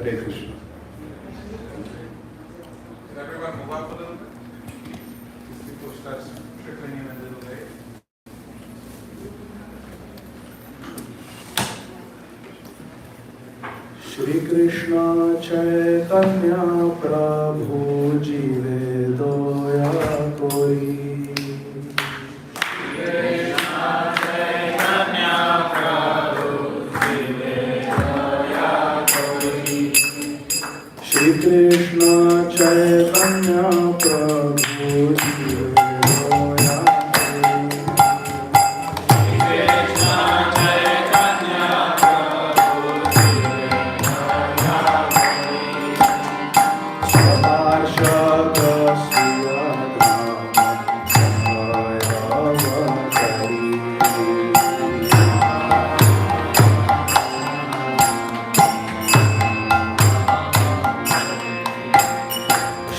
Hare Krishna. Can everyone move up a little bit? These people start trickling in a little late. Shri Krishna Chaitanya Prabhu Jive Doya Koi. Shri Krishna Chaitanya Prabhu Jive Doya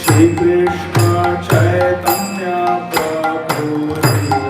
Shri Krishna Chaitanya Prabhu Jive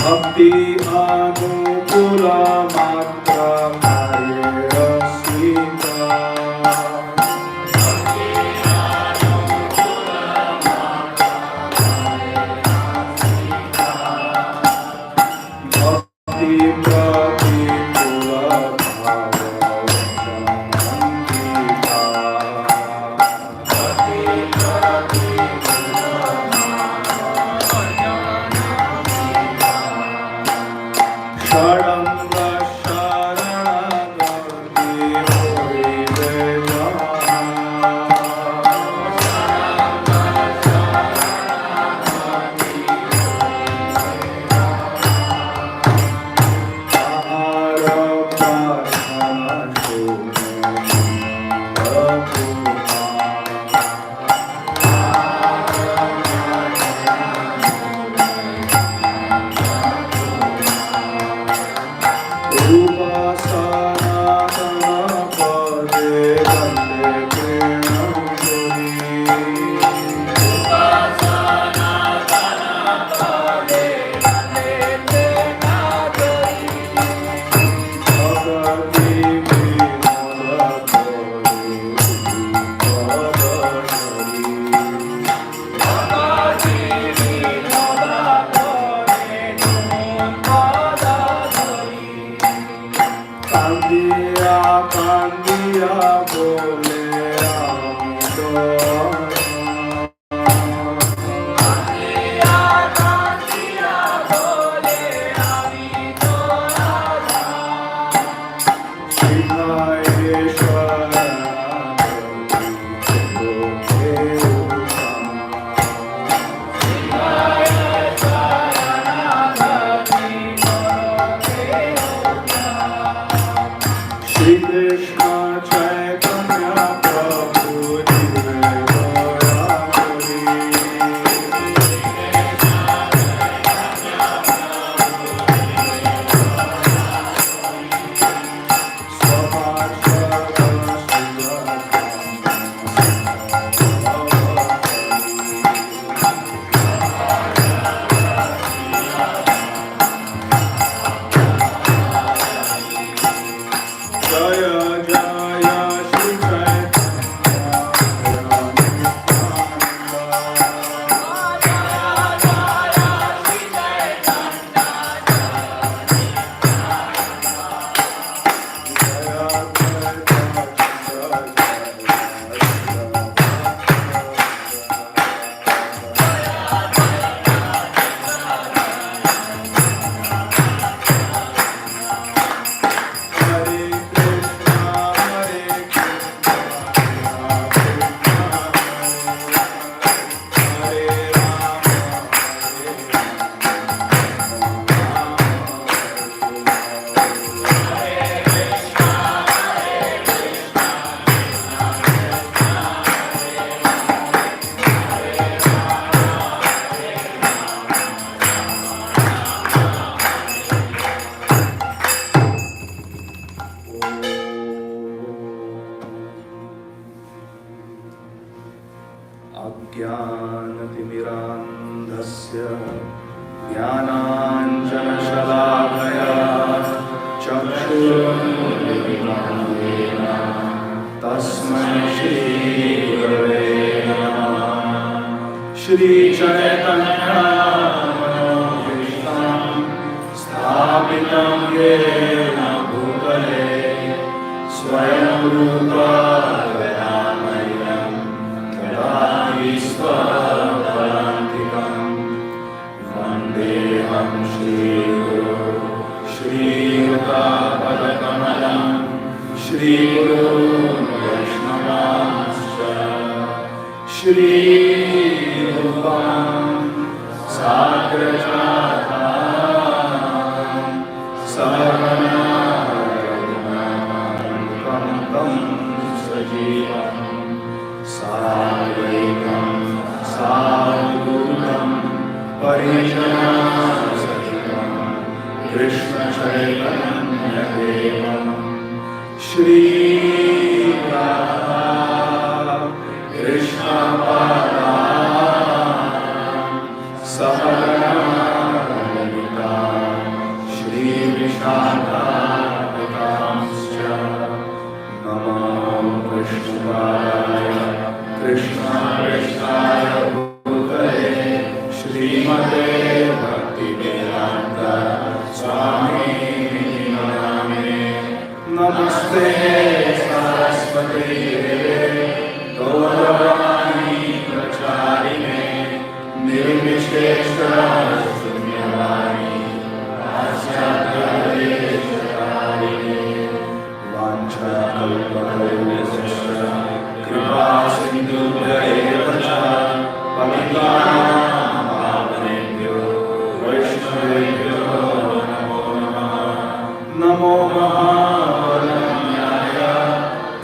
Bhakti Anukula Matra Hare Sita Bhakti Pratikula Bhava Shadanga अज्ञानतिमिरान्धस्य ज्ञानाञ्जनशलाकया चक्षुरुन्मिलितं येन तस्मै श्रीगुरवे नमः। श्रीचैतन्यमनोभीष्टं स्थापितं येन भूतले स्वयं रूपा गदामह्यं ददाति स्वपदान्तिकं। वन्देऽहं श्रीगुरो श्रीयुतापदकमलं श्रीगुरून् वैष्णवांश्च श्रीरूपं साग्रजातं सहगणा रघुनाथान्वितं सजीवं साद्वैतं सावधूतं परिजनसहितं कृष्णचैतन्यदेवं श्रीराधा कृष्णपादान् सहगणा ललिता श्रीविशाखान्वितांश्च नमो विष्णुपादाय कृष्णाय भूतले श्रीमते भक्तिवेदान्त स्वामिने नमामि। नमस्ते सरस्वती देवे गौरवाणी प्रचारिणे निर्विशेषशून्यवादी पाश्चात्यदेशतारिणे वाञ्छाकल्पतरुभ्यश्च कृपा सिन्धुभ्यैव च पतितानां पावनेभ्यो वैष्णवेभ्यो नमो नमः। नमो महावदन्याय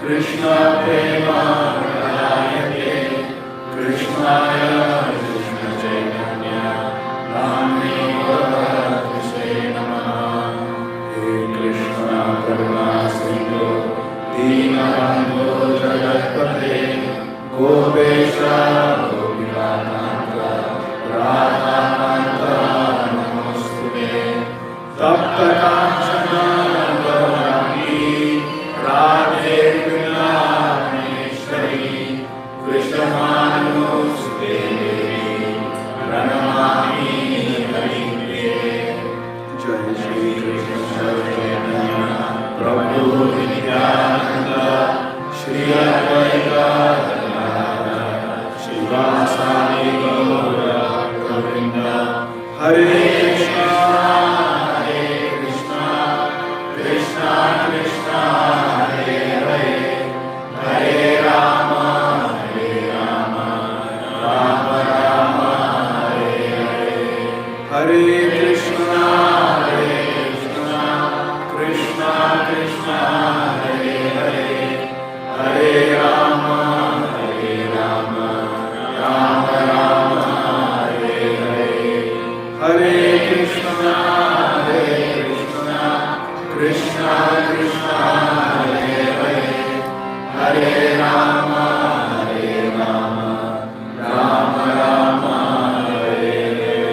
कृष्णप्रेमानन्दे कृष्णाय कृष्णचैतन्य नाम्ने वरदे नमः। हे कृष्ण करुणा सिन्धु दीनबन्धो जगत्पते गोपेश गोपिकान्त राधाकान्त नमोऽस्तुते। तप्तकाञ्चन गौराङ्गी राधे कृष्णेश्वरी कृष्णमानुसुते प्रणमामि हरिप्रिये। जय श्री कृष्ण चैतन्य प्रभु नित्यानंद श्री अद्वैत गदाधर श्रीवासादि गौर गोविंद। हरे कृष्णा कृष्णा कृष्णा हरे हरे हरे राम राम राम हरे हरे। हरे कृष्णा कृष्णा कृष्णा हरे हरे हरे राम राम राम हरे हरे। हरे Krishna Krishna Krishna Hare Hare Hare Ram Ram Ram Hare Hare.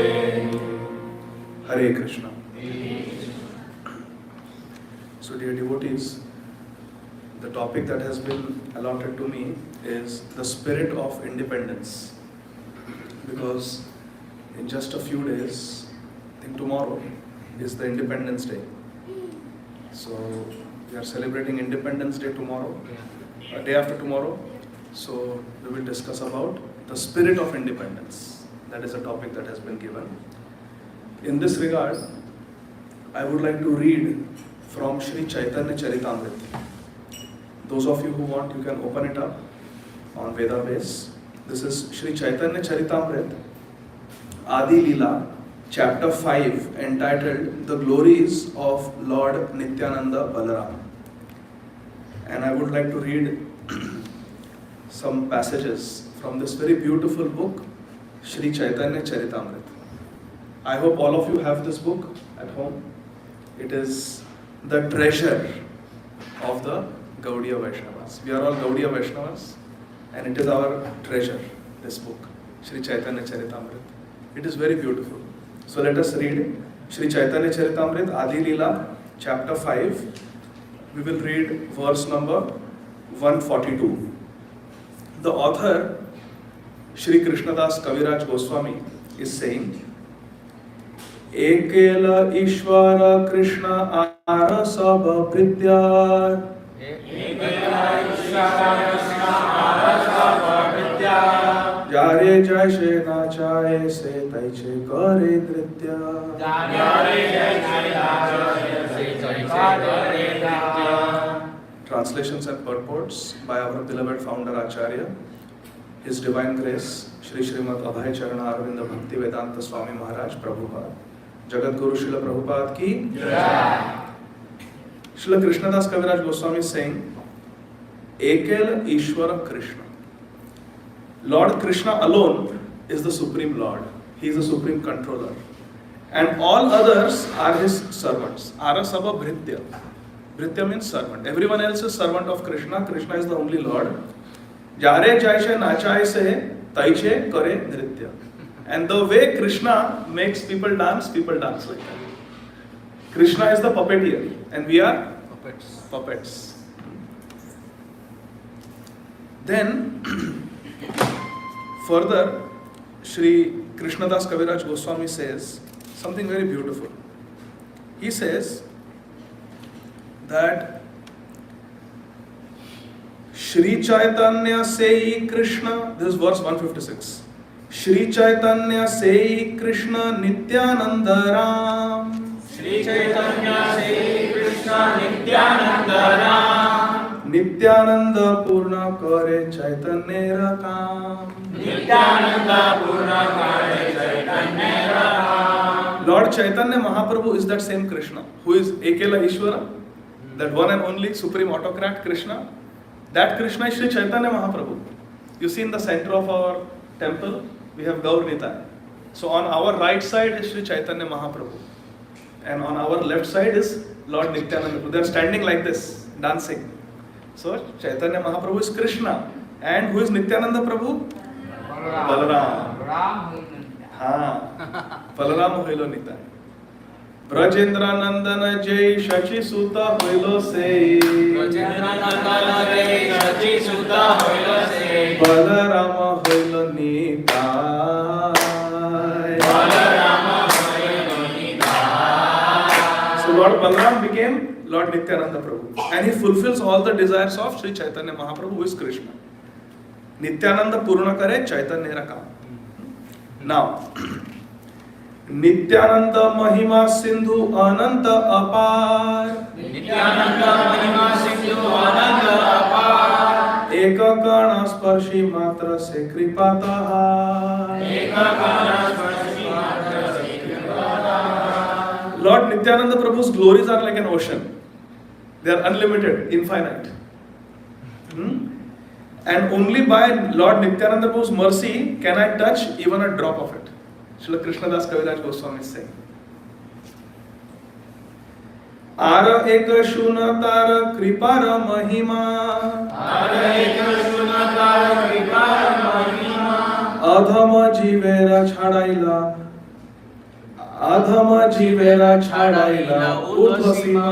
Hare Krishna. So dear devotees, the topic that has been allotted to me is the spirit of independence, because in just a few days, I think tomorrow is the Independence Day. So we are celebrating Independence Day tomorrow, day after tomorrow. So we will discuss about the spirit of independence. That is a topic that has been given. In this regard, I would like to read from Sri Chaitanya Charitamrita. Those of you who want, you can open it up on Veda base. This is Sri Chaitanya Charitamrita, Adi Leela, chapter 5, entitled The Glories of Lord Nityananda Balaram. And I would like to read some passages from this very beautiful book, Sri Chaitanya Charitamrita. I hope all of you have this book at home. It is the treasure of the Gaudiya Vaishnavas. We are all Gaudiya Vaishnavas, and it is our treasure, this book. Sri Chaitanya Charitamrita. It is very beautiful. So let us read Sri Chaitanya Charitamrita, Adi Leela, chapter 5. We will read verse number 142. The author, Shri Krishnadas Kaviraj Goswami, is saying, Ekela Ishvara Krishna Ara Sabha Pritya. Jare jai se nachaye se taiche kare nritya. Translations and purports by our beloved founder Acharya, His Divine Grace, Shri Srimad Abhay Charana Arvinda Bhakti Vedanta Swami Maharaj Prabhupada. Jagat Guru Srila Prabhupada ki Jai. Srila Krishnadas Kaviraj Goswami is saying, Ekel Ishvara Krishna. Lord Krishna alone is the Supreme Lord. He is the Supreme Controller. And all others are His servants. Arasabha Bhritya. Bhritya means servant. Everyone else is servant of Krishna. Krishna is the only Lord. Jare jaise nachaye se taiche kare nritya. And the way Krishna makes people dance like that. Krishna is the puppeteer and we are puppets. Then, further, Shri Krishnadas Kaviraj Goswami says something very beautiful. He says that Shri Chaitanya Sei Krishna, this is verse 156. Shri Chaitanya Sei Krishna Nityananda Ram. Shri Chaitanya Sei Krishna Nityananda Ram. Nityananda Purna Kare Chaitanya Rakam. Nityananda Purna Kare Chaitanya Rakam. Lord Chaitanya Mahaprabhu is that same Krishna who is Ekela Ishvara, that one and only supreme autocrat Krishna. That Krishna is Shri Chaitanya Mahaprabhu. You see in the center of our temple, we have Gaur Nitai. So on our right side is Shri Chaitanya Mahaprabhu. And on our left side is Lord Nityananda. They are standing like this, dancing. So Chaitanya Mahaprabhu is Krishna. And who is Nityananda Prabhu? Balaram. Balaram hoilo Nitai. Brajendra Nandana Jai Shachi Suta hoilo se. Brajendra Nandana Jai Shachi Suta hoilo se. Balarama hoilo Nitai. Balarama hoilo Nitai. So Lord Balaram became Lord Nityananda Prabhu. And he fulfills all the desires of Sri Chaitanya Mahaprabhu, who is Krishna. Nityananda Purna Kare Chaitanya Rakam. Now, Nityananda Mahima Sindhu Ananta Apar. Nityananda Mahima Sindhu Ananta Apar. Eka Kana Sparshi Matra Se Kripataha. Eka Kana Sparshi Matra Se Kripataha. Lord Nityananda Prabhu's glories are like an ocean. They are unlimited, infinite. And only by Lord Nityananda Prabhu's mercy can I touch even a drop of it. Srila Krishnadas Kaviraj Goswami is saying. Ara eka shunatara kripara mahima. Ara eka shunatara kripara mahima. Adhama jivera chadaila. Adhama jivera chadaila udvasima.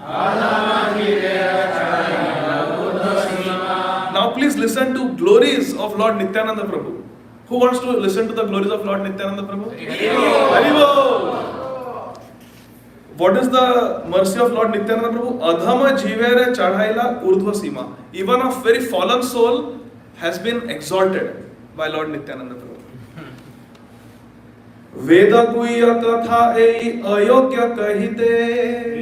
Adhama jivera chadaila udvasima. Now please listen to glories of Lord Nityananda Prabhu. Who wants to listen to the glories of Lord Nityananda Prabhu? Haribol! What is the mercy of Lord Nityananda Prabhu? Adhama jivere chadhaila urdhva sima. Even a very fallen soul has been exalted by Lord Nityananda Prabhu. Veda guya katha ei ayogya kahite.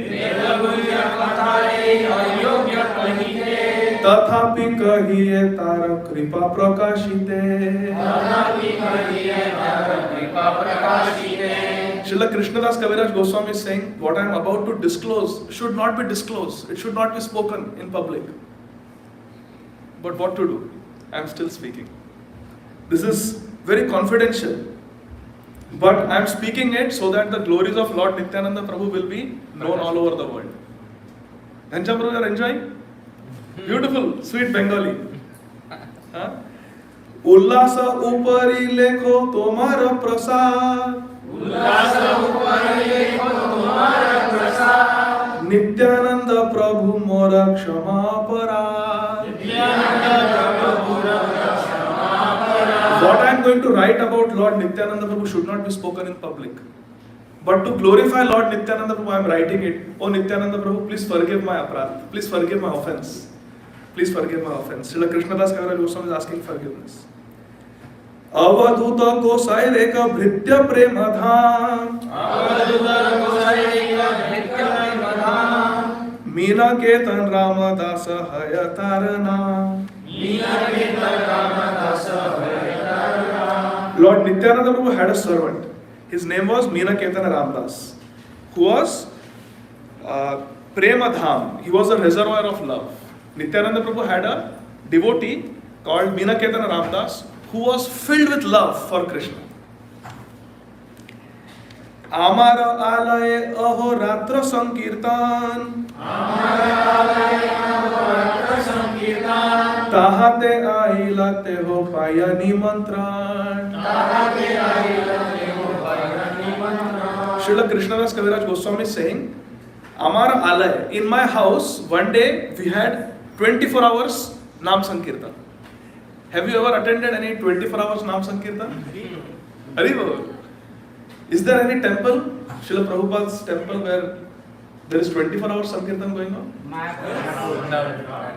Veda guya katha ei ayogya kahite. तथापि कहिए तार कृपा प्रकाशिते. Srila Krishnadas Kaviraj Goswami is saying, what I am about to disclose should not be disclosed. It should not be spoken in public. But what to do? I am still speaking. This is very confidential. But I am speaking it so that the glories of Lord Nityananda Prabhu will be known all over the world. Ghanshyam Prabhu, you are enjoying? Beautiful, sweet Bengali. उल्लास उपरी लेखो तोमार प्रसाद उल्लास उपरि लेखो तुम्हार प्रसाद नित्यानंद प्रभु मोर क्षमा अपराध नित्यानंद प्रभु मोर क्षमा अपराध. What I am going to write about Lord Nityananda Prabhu should not be spoken in public. But to glorify Lord Nityananda Prabhu, I am writing it. Oh Nityananda Prabhu, please forgive my aparadh. Please forgive my offense. Please forgive my offense. Srila Krishnadas Kaviraj Goswami is asking forgiveness. अवधूत गोसाई रेख भृत्य प्रेम धाम अवधूत गोसाई भृत्य प्रेम धाम मीना केतन रामदास हय तारना मीना केतन रामदास हय तारना. Lord Nityananda Prabhu had a servant. His name was Meena Ketana Ramdas, who was Prema Dham. He was a reservoir of love. Nityananda Prabhu had a devotee called Meena Ketana Ramdas, who was filled with love for Krishna. Amara alaye aho ratra sankirtan हमारा आलय अहोरात्र संकीर्तन tahate aila teho paya nimantran. ताहाते आइला देहो भजन निमंत्रण. Srila Krishnadas Kaviraj Goswami is saying, Amara alay, in my house, one day we had 24 hours Nam Sankirtan. Have you ever attended any 24 hours Nam Sankirtan? Haribol. Is there any temple, Srila Prabhupada's temple, where there is 24 hours Sankirtan going on?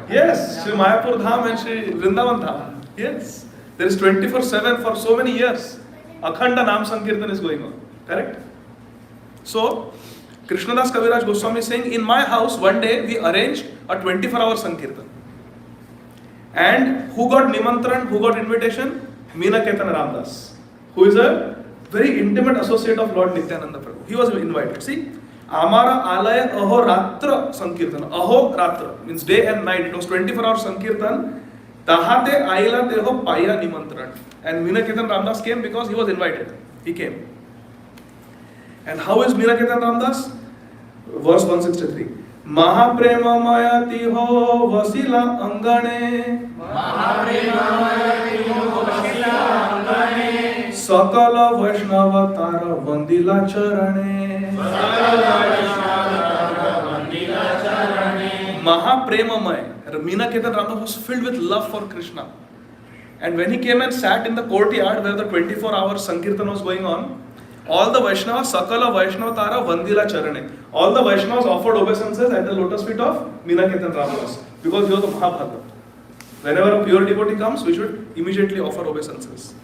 Yes, Sri Mayapur Dham and Sri Vrindavan Dham. Yes, there is 24/7 for so many years. Akhanda Nam Sankirtan is going on. Correct? So, Krishnadas Kaviraj Goswami is saying, in my house one day we arranged a 24-hour Sankirtan. And who got Nimantran, who got invitation? Meena Ketana Ramdas, who is a very intimate associate of Lord Nityananda Prabhu. He was invited. See, Amara Alaya Aho Ratra Sankirtan. Aho Ratra means day and night. It was 24-hour Sankirtan. Tahate Aila Teho Paya Nimantran. And Meena Ketana Ramdas came because he was invited. He came. And how is Meena Ketana Ramdas? Verse 163. Mahaprema Tiho Vasila Angane महाप्रेममय तिहो वशिला अंगने Sakala Vaishnava Tara Vandila Charane. सकल वैष्णव वंदिता चरणे. Mahapremamay. Meena Ketana Ramdas was filled with love for Krishna. And when he came and sat in the courtyard where the 24-hour Sankirtan was going on, all the Vaishnavas, Sakala Vaishnava Tara Vandila Charane. All the Vaishnavas offered obeisances at the lotus feet of Meena Ketana Ramdas, because he was a Mahabhagavad. Whenever a pure devotee comes, we should immediately offer obeisances.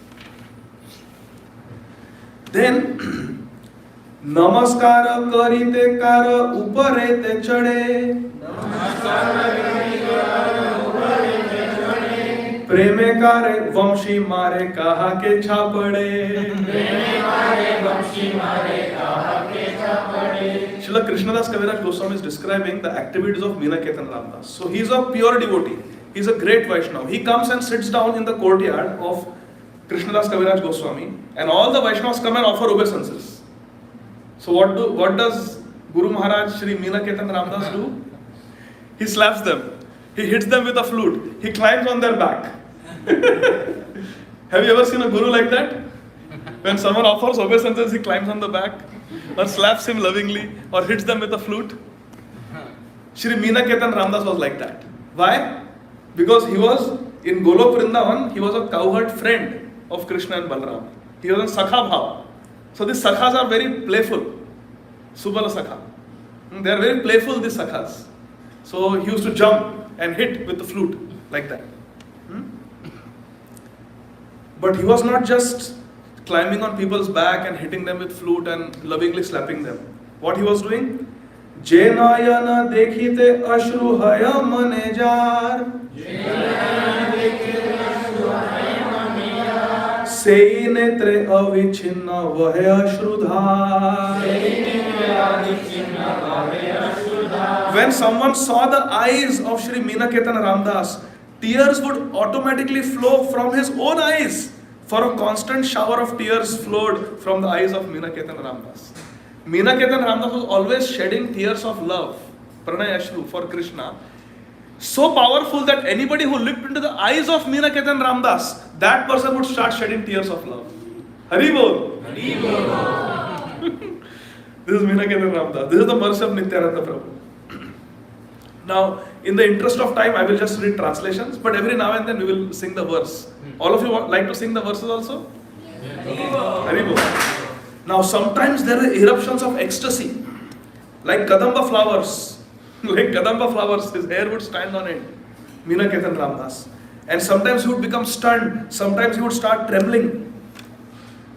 Then, Namaskara karite kara upare te chade. प्रेमे कारे वंशी मारे कहा के छापड़े. Srila Krishnadas Kaviraj Goswami is describing the activities of Meena Ketana Ramdas. So he is a pure devotee. He is a great Vaishnava. He comes and sits down in the courtyard of Krishnadas Kaviraj Goswami, and all the Vaishnavas come and offer obeisances. So what does Guru Maharaj Shri Meena Ketana Ramdas do? He slaps them. He hits them with a flute. He climbs on their back. Have you ever seen a guru like that? When someone offers obeisances, he climbs on the back, or slaps him lovingly, or hits them with a flute. Shri Meena Ketana Ramdas was like that. Why? Because he was in Golok Vrindavan, he was a cowherd friend of Krishna and Balaram. He was in Sakha Bhav. So these Sakhas are very playful. Subala Sakha. They are very playful, these Sakhas. So he used to jump and hit with the flute like that. But he was not just climbing on people's back and hitting them with flute and lovingly slapping them. What he was doing? Je nayana dekhite ashru haya mane jar. Sei netre avichinna vahe ashrudha. When someone saw the eyes of Shri Meena Ketana Ramdas, tears would automatically flow from his own eyes. For a constant shower of tears flowed from the eyes of Meena Ketana Ramdas. Meena Ketana Ramdas was always shedding tears of love, Pranay Ashru, for Krishna. So powerful that anybody who looked into the eyes of Meena Ketana Ramdas, that person would start shedding tears of love. Hari Bol. This is Nityananda Ramdas. This is the mercy of Nityananda Prabhu. Now, in the interest of time, I will just read translations, but every now and then we will sing the verse. All of you like to sing the verses also? Hari Bol. Now, sometimes there are eruptions of ecstasy, like Kadamba flowers. Like Kadamba flowers, his hair would stand on end. Nityananda Ramdas. And sometimes he would become stunned, sometimes he would start trembling.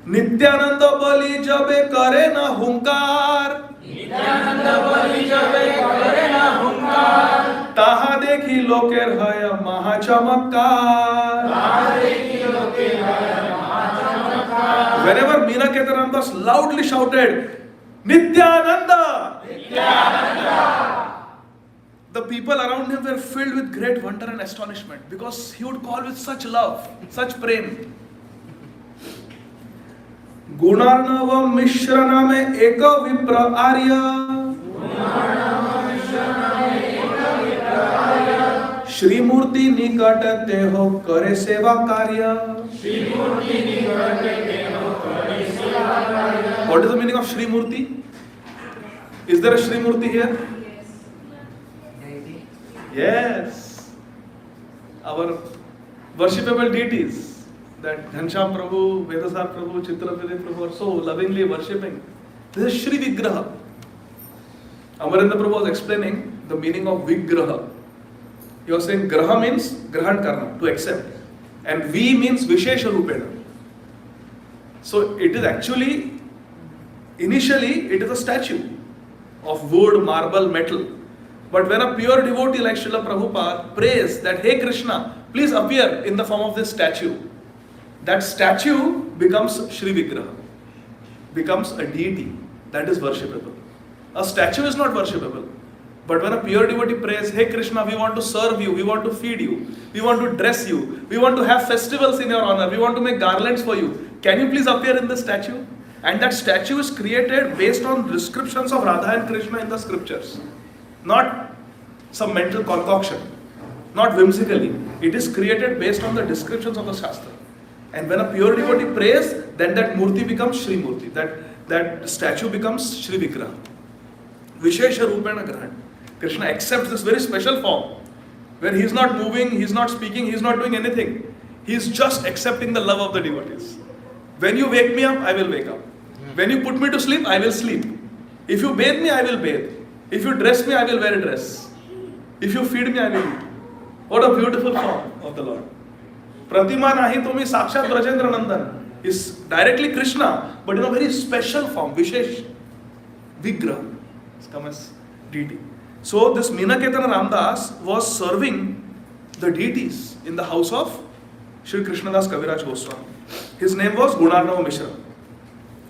Nityananda bali jabe kare na hunkar, Nityananda bali jabe kare na hunkar, taha dekhi loker haya maha chamatkar. taha dekhi loker haya maha chamatkar. Whenever Nityananda Ramdas loudly shouted, Nityananda! Nityananda! The people around him were filled with great wonder and astonishment because he would call with such love, such prem. Gunarnavam Mishrana mein eka vipra arya, Shri Murti nikat teho kare seva karya. What is the meaning of Shri Murti? Is there a Shri Murti here? Yes. Our worshipable deities that Ghansham Prabhu, Vedasar Prabhu, Chitrapede Prabhu are so lovingly worshipping. This is Shri Vigraha. Amarendra Prabhu was explaining the meaning of Vigraha. He was saying Graha means Grahan Karna, to accept. And V means Vishesha Rupena. So it is actually, initially it is a statue of wood, marble, metal. But when a pure devotee like Srila Prabhupada prays that, hey Krishna, please appear in the form of this statue, that statue becomes Shri Vigraha, becomes a deity that is worshipable. A statue is not worshipable. But when a pure devotee prays, hey Krishna, we want to serve you, we want to feed you, we want to dress you, we want to have festivals in your honor, we want to make garlands for you, can you please appear in the statue? And that statue is created based on descriptions of Radha and Krishna in the scriptures. Not some mental concoction, not whimsically. It is created based on the descriptions of the Shastra. And when a pure devotee prays, then that Murti becomes Shri Murti. That statue becomes Shri Vigraha. Vishesha Rupena Grahan. Krishna accepts this very special form, where he is not moving, he is not speaking, he is not doing anything. He is just accepting the love of the devotees. When you wake me up, I will wake up. When you put me to sleep, I will sleep. If you bathe me, I will bathe. If you dress me, I will wear a dress. If you feed me, I will eat. What a beautiful form of the Lord. Pratima nahi tumi sakshat Brajendra Nandan is directly Krishna, but in a very special form, Vishesh Vigraha. It's come as deity. So this Nityananda Ramdas was serving the deities in the house of Sri Krishnadas Kaviraj Goswami. His name was Gunarnava Mishra.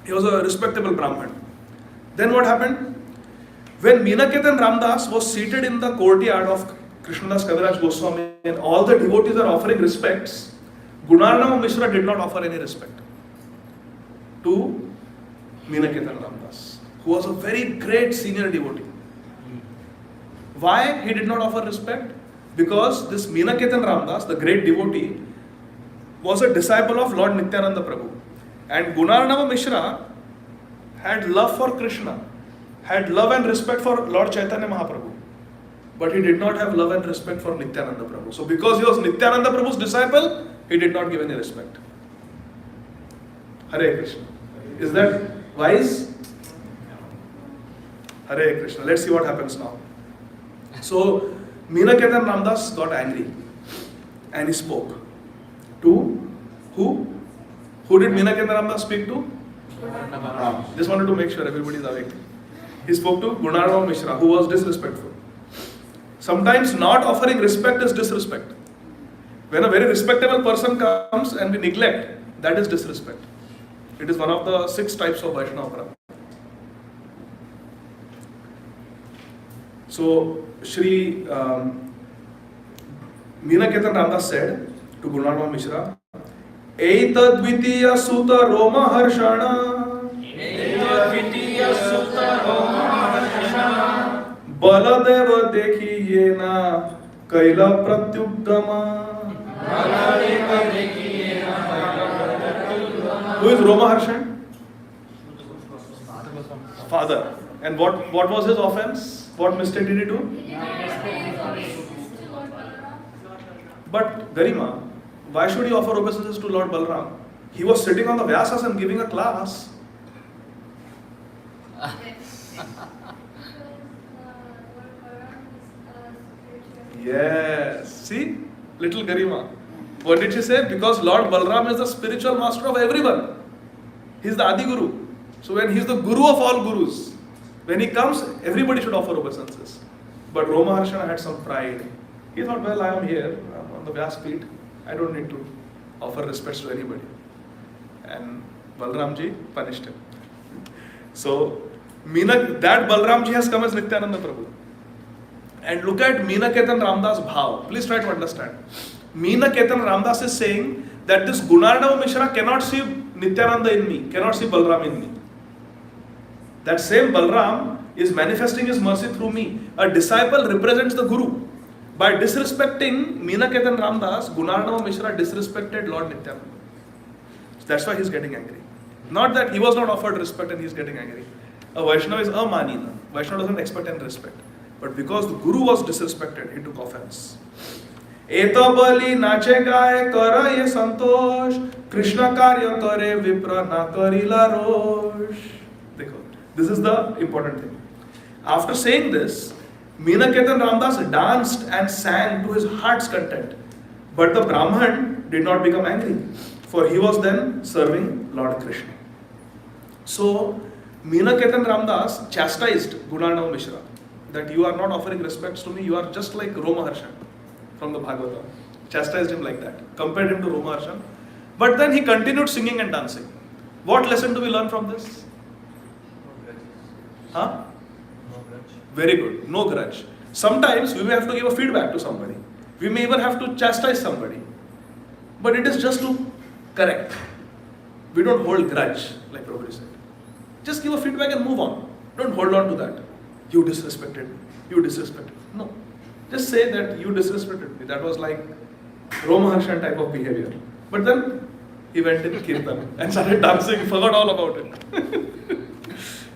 He was a respectable Brahman. Then what happened? When Nityananda Ramdas was seated in the courtyard of Krishnadas Kaviraj Goswami and all the devotees are offering respects, Gunarnava Mishra did not offer any respect to Nityananda Ramdas, who was a very great senior devotee. Why he did not offer respect? Because this Nityananda Ramdas, the great devotee, was a disciple of Lord Nityananda Prabhu. And Gunarnava Mishra had love for Krishna, had love and respect for Lord Chaitanya Mahaprabhu. But he did not have love and respect for Nityananda Prabhu. So because he was Nityananda Prabhu's disciple, he did not give any respect. Hare Krishna. Is that wise? Hare Krishna. Let's see what happens now. So Nityananda Ramdas got angry and he spoke to who? Who did Nityananda Ramdas speak to? Just wanted to make sure everybody is awake. He spoke to Gunarnava Mishra, who was disrespectful. Sometimes not offering respect is disrespect. When a very respectable person comes and we neglect, that is disrespect. It is one of the 6 types of Vaishnava. So Shri Nityananda Ramdas said to Gunarnava Mishra, Eita dvitiya suta roma harshana, Baladeva dekhi yena kaila pratyugdama, Who is Romaharshan? Father. And what was his offense? What mistake did he do? But Garima, why should he offer obeisances to Lord Balram? He was sitting on the Vyasas and giving a class. Yes. See? Little Garima. What did she say? Because Lord Balram is the spiritual master of everyone. He is the Adi Guru. So when he is the Guru of all Gurus, when he comes, everybody should offer obeisances. But Romaharshana had some pride. He thought, well, I am here, I'm on the Vyaspeeth. I don't need to offer respects to anybody. And Balramji punished him. So, that Balramji has come as Nityananda Prabhu. And look at Meena Ketan Ramdas Bhav. Please try to understand. Meena Ketan Ramdas is saying that this Gunarnava Mishra cannot see Nityananda in me, cannot see Balram in me. That same Balram is manifesting his mercy through me. A disciple represents the Guru. By disrespecting Meena Ketan Ramdas, Gunarnava Mishra disrespected Lord Nityananda. That's why he is getting angry. Not that he was not offered respect and he is getting angry. A Vaishnava is amanina. Vaishnava doesn't expect any respect. But because the Guru was disrespected, he took offense. Eta bali nache gaye kara ye santosh, Krishna karya kare vipra na karila rosh. This is the important thing. After saying this, Meena Ketan Ramdas danced and sang to his heart's content. But the Brahman did not become angry, for he was then serving Lord Krishna. So, Meena Ketan Ramdas chastised Gunarnava Mishra that you are not offering respects to me, you are just like Romaharshan from the Bhagavata. Chastised him like that, compared him to Romaharshan. But then he continued singing and dancing. What lesson do we learn from this? Huh? Very good. No grudge. Sometimes we may have to give a feedback to somebody. We may even have to chastise somebody. But it is just to correct. We don't hold grudge, like Prabhu said. Just give a feedback and move on. Don't hold on to that. You disrespected me. You disrespected me. No. Just say that you disrespected me. That was like Romaharshan type of behavior. But then he went in Kirtan and started dancing. He forgot all about it.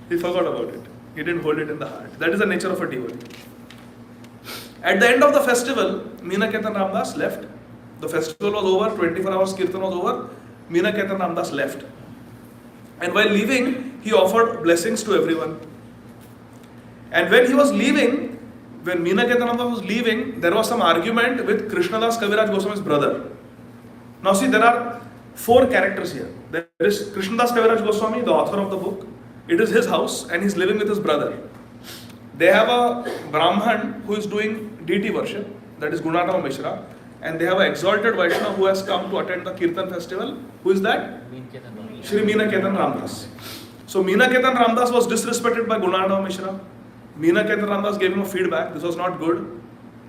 He forgot about it. He didn't hold it in the heart. That is the nature of a devotee. At the end of the festival, Meena Ketan Ramdas left. The festival was over, 24 hours Kirtan was over. Meena Ketan Ramdas left. And while leaving, he offered blessings to everyone. And when he was leaving, when Meena Ketan Ramdas was leaving, there was some argument with Krishnadas Kaviraj Goswami's brother. Now see, there are 4 characters here. There is Krishnadas Kaviraj Goswami, the author of the book. It is his house and he's living with his brother. They have a Brahman who is doing deity worship, that is Gunarnava Mishra. And they have an exalted Vaishnava who has come to attend the Kirtan festival. Who is that? Shri Meena Ketan Ramdas. So Meena Ketan Ramdas was disrespected by Gunarnava Mishra. Meena Ketan Ramdas gave him a feedback. This was not good.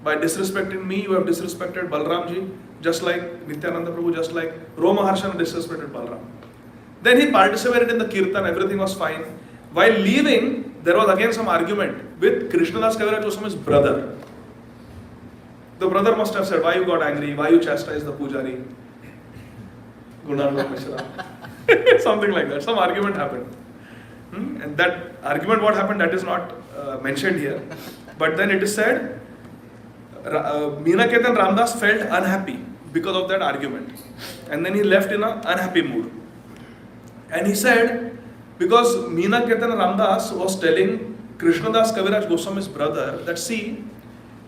By disrespecting me, you have disrespected Balramji, just like Nityananda Prabhu, just like Romaharshan disrespected Balram. Then he participated in the Kirtan, everything was fine. While leaving, there was again some argument with Krishnadas Kaviraj Goswami's brother. The brother must have said, why you got angry, why you chastised the pujari, Gunarnava Mishra. Something like that, some argument happened. And that argument, what happened, that is not mentioned here. But then it is said, Meena Ketan Ramdas felt unhappy because of that argument. And then he left in an unhappy mood. And he said, because Meena Ketan Ramdas was telling Krishnadas Kaviraj Goswami's brother that, see,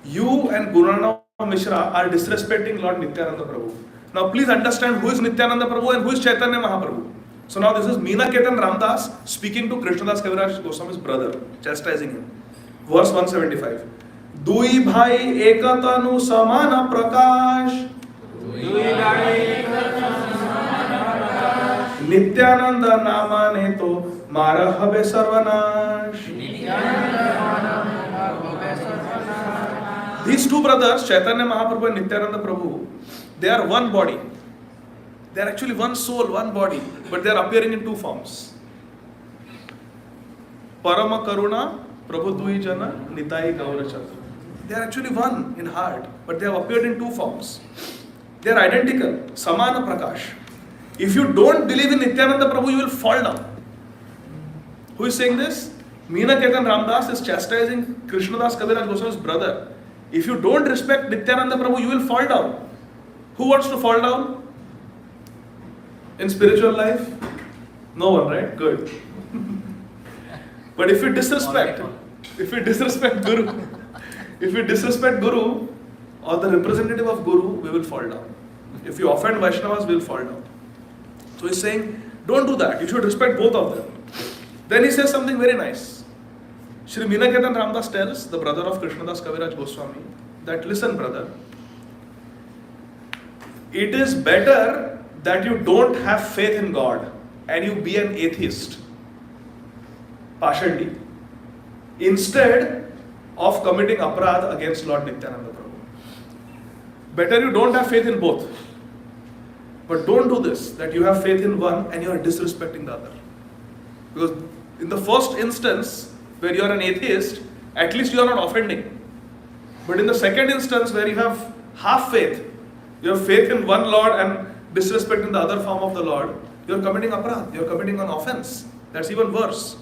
you and Gunarnava Mishra are disrespecting Lord Nityananda Prabhu. Now please understand who is Nityananda Prabhu and who is Chaitanya Mahaprabhu. So now this is Meena Ketan Ramdas speaking to Krishnadas Kaviraj Goswami's brother, chastising him. Verse 175. Dui bhai ekatanu samana prakash. Nityananda namane to mara habe sarvanash. These two brothers, Chaitanya Mahaprabhu and Nityananda Prabhu, they are one body. They are actually one soul, one body, but they are appearing in 2 forms. Parama Karuna, Prabhu Dui Jana, Nitai Gaurachandra. They are actually one in heart, but they have appeared in 2 forms. They are identical, Samana Prakash. If you don't believe in Nityananda Prabhu, you will fall down. Who is saying this? Meena Ketan Ramdas is chastising Krishnadas Kaviraj Goswami's brother. If you don't respect Nityananda Prabhu, you will fall down. Who wants to fall down? In spiritual life? No one, right? Good. But if you disrespect Guru, if you disrespect Guru or the representative of Guru, we will fall down. If you offend Vaishnavas, we will fall down. So he's saying, don't do that. You should respect both of them. Then he says something very nice. Shri Meenaketan Ramdas tells the brother of Krishnadas Kaviraj Goswami that, listen brother, it is better that you don't have faith in God and you be an atheist, partially, instead of committing aparadh against Lord Nityananda Prabhu. Better you don't have faith in both. But don't do this, that you have faith in one and you are disrespecting the other. Because in the first instance, where you are an atheist, at least you are not offending. But in the second instance, where you have half faith, you have faith in one Lord and disrespecting the other form of the Lord, you are committing aparadh, you are committing an offense. That's even worse.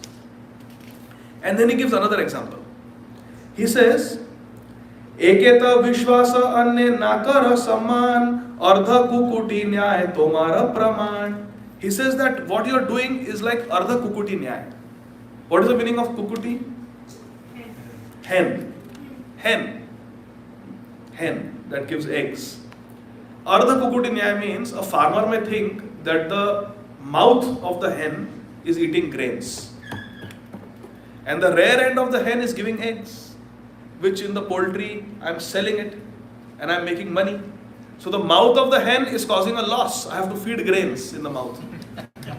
And then he gives another example. He says, Eketa Vishwasa Anne Nakara Saman Ardha Kukuti Nyay Tomara Praman. He says that what you are doing is like Ardha Kukuti Nyay. What is the meaning of Kukuti? Hen. Hen. Hen that gives eggs. Ardha Kukuti Nyay means a farmer may think that the mouth of the hen is eating grains. And the rear end of the hen is giving eggs, which in the poultry, I am selling it and I am making money. So the mouth of the hen is causing a loss. I have to feed grains in the mouth.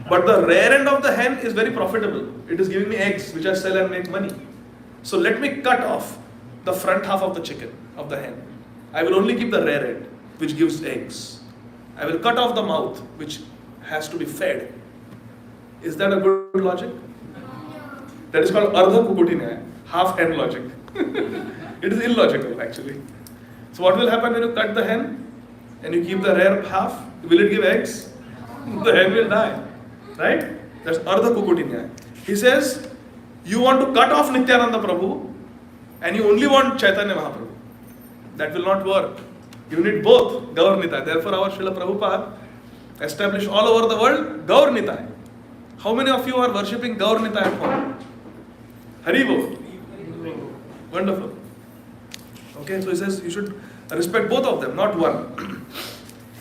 But the rear end of the hen is very profitable. It is giving me eggs, which I sell and make money. So let me cut off the front half of the chicken, of the hen. I will only keep the rear end, which gives eggs. I will cut off the mouth, which has to be fed. Is that a good logic? That is called Ardha Kukuti Nyaya, half hen logic. It is illogical actually. So what will happen when you cut the hen and you keep the rear half? Will it give eggs? The hen will die. Right? That's Ardha Kukuti Nyaya. He says, you want to cut off Nityananda Prabhu and you only want Chaitanya Mahaprabhu. That will not work. You need both, Gaur Nitai. Therefore our Srila Prabhupada established all over the world Gaur Nitai. How many of you are worshipping Gaur Nitai at home? Haribo. Wonderful. Okay, so he says you should respect both of them, not one.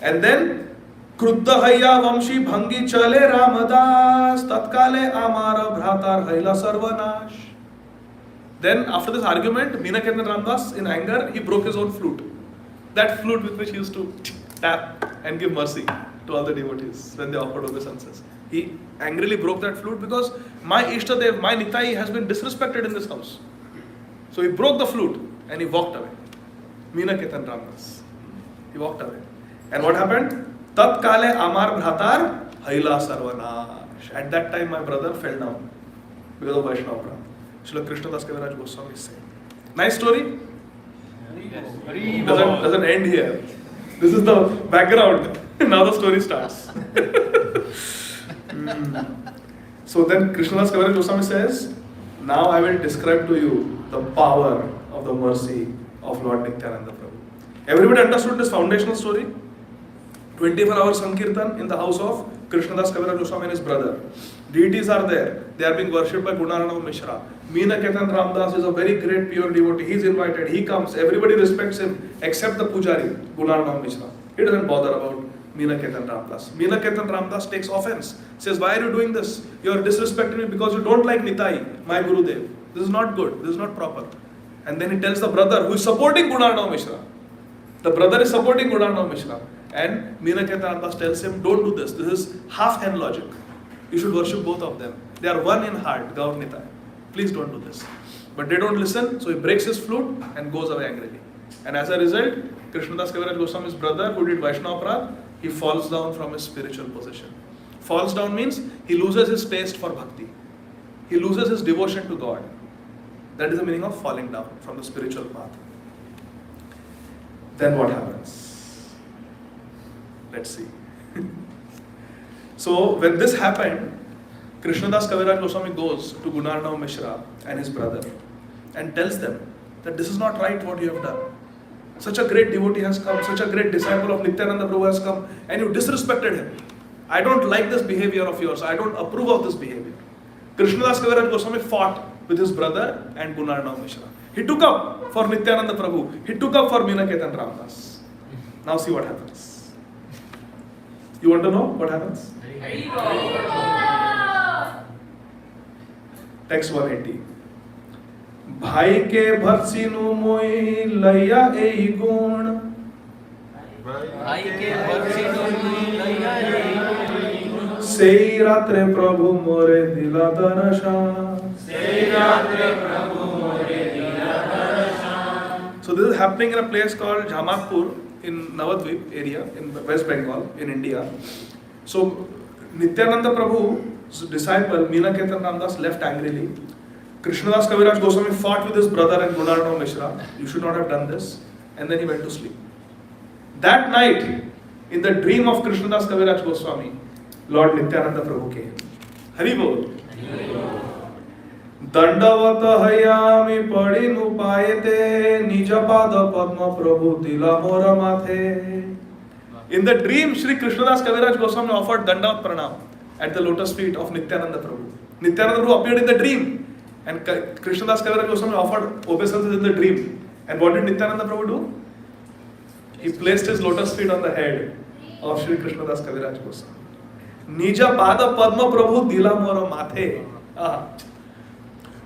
And then, Kruddha Hayya Vamshi Bhangi Chale Ramadas Tatkale Amara Bhratar Haila Sarvanash. Then, after this argument, Meenaketan Ramdas, in anger, he broke his own flute. That flute with which he used to tap and give mercy to all the devotees when they offered obeisances. He angrily broke that flute because my Ishtadev, my Nitai has been disrespected in this house. So he broke the flute and he walked away. Meenaketan Ramdas. He walked away. And what happened? Tat kale amar bhratar haila sarvanash. At that time my brother fell down because of Vaishnava Prabhu. Srila Krishnadas Kaviraj Goswami is saying. Nice story? Doesn't end here. This is the background. Now the story starts. So then Krishnadas Kaviraj Goswami says, now I will describe to you the power of the mercy of Lord Nityananda Prabhu. Everybody understood this foundational story? 24-hour Sankirtan in the house of Krishnadas Kaviraj Goswami and his brother. Deities are there. They are being worshipped by Gunarana Mishra. Meenaketan Ramdas is a very great pure devotee. He is invited. He comes. Everybody respects him except the Pujari, Gunarana Mishra. He doesn't bother about Meenaketan Ramdas. Meenaketan Ramdas takes offense. Says, why are you doing this? You are disrespecting me because you don't like Nitai, my Gurudev. This is not good. This is not proper. And then he tells the brother who is supporting Gunarana Mishra. The brother is supporting Gunarana Mishra. And Meenaketan Ramdas tells him, don't do this. This is half hen logic. You should worship both of them. They are one in heart, Gaur Nitai. Please don't do this. But they don't listen, so he breaks his flute and goes away angrily. And as a result, Krishnadas Kaviraj Goswami's brother, who did Vaishnava Aparadh, he falls down from his spiritual position. Falls down means he loses his taste for bhakti. He loses his devotion to God. That is the meaning of falling down from the spiritual path. Then what happens? Let's see. So when this happened, Krishnadas Kaviraj Goswami goes to Gunarnav Mishra and his brother and tells them that this is not right what you have done. Such a great devotee has come, such a great disciple of Nityananda Prabhu has come, and you disrespected him. I don't like this behavior of yours. I don't approve of this behavior. Krishnadas Kaviraj Goswami fought with his brother and Gunarnav Mishra. He took up for Nityananda Prabhu. He took up for Meenaketan Ramdas. Now see what happens. You want to know what happens? Text 180. भाई के भरसिनु मोई लैया एई गुण भाई के भरसिनु मोई लैया एई गुण सेई रात्रे प्रभु मोरे दिला दर्शन सेई रात्रे प्रभु मोरे दिला दर्शन. So this is happening in a place called Jamakpur in Navadvip area in West Bengal in India. So Nityananda Prabhu's disciple Meenaketan Ramdas left angrily. Krishnadas Kaviraj Goswami fought with his brother and Gunarnav Mishra. You should not have done this. And then he went to sleep. That night, in the dream of Krishnadas Kaviraj Goswami, Lord Nityananda Prabhu came. Hari Bol. Dandavat hayami padinu payete nijapada padma prabhu tila mora mathe. In the dream, Shri Krishnadas Kaviraj Goswami offered Dandavat Pranam at the lotus feet of Nityananda Prabhu. Nityananda Prabhu appeared in the dream. And Krishnadas Kaviraj Goswami offered obeisances in the dream. And what did Nityananda Prabhu do? He placed his lotus feet on the head of Shri Krishnadas Kaviraj Goswami. Nija pada padma prabhu dila mora mathe.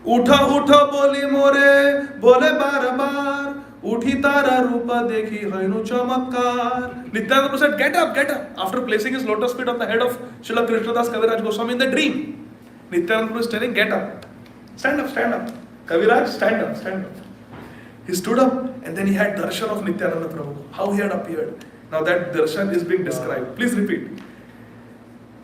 Utha utha boli more, bole bar bar. Uthi tara rupa dekhi hainu chamatkar. Nityananda Prabhu said, get up, get up. After placing his lotus feet on the head of Srila Krishnadas Kaviraj Goswami in the dream. Nityananda Prabhu is telling, get up. Stand up, stand up. Kaviraj, stand up, stand up. He stood up and then he had darshan of Nityananda Prabhu. How he had appeared. Now that darshan is being described. Please repeat.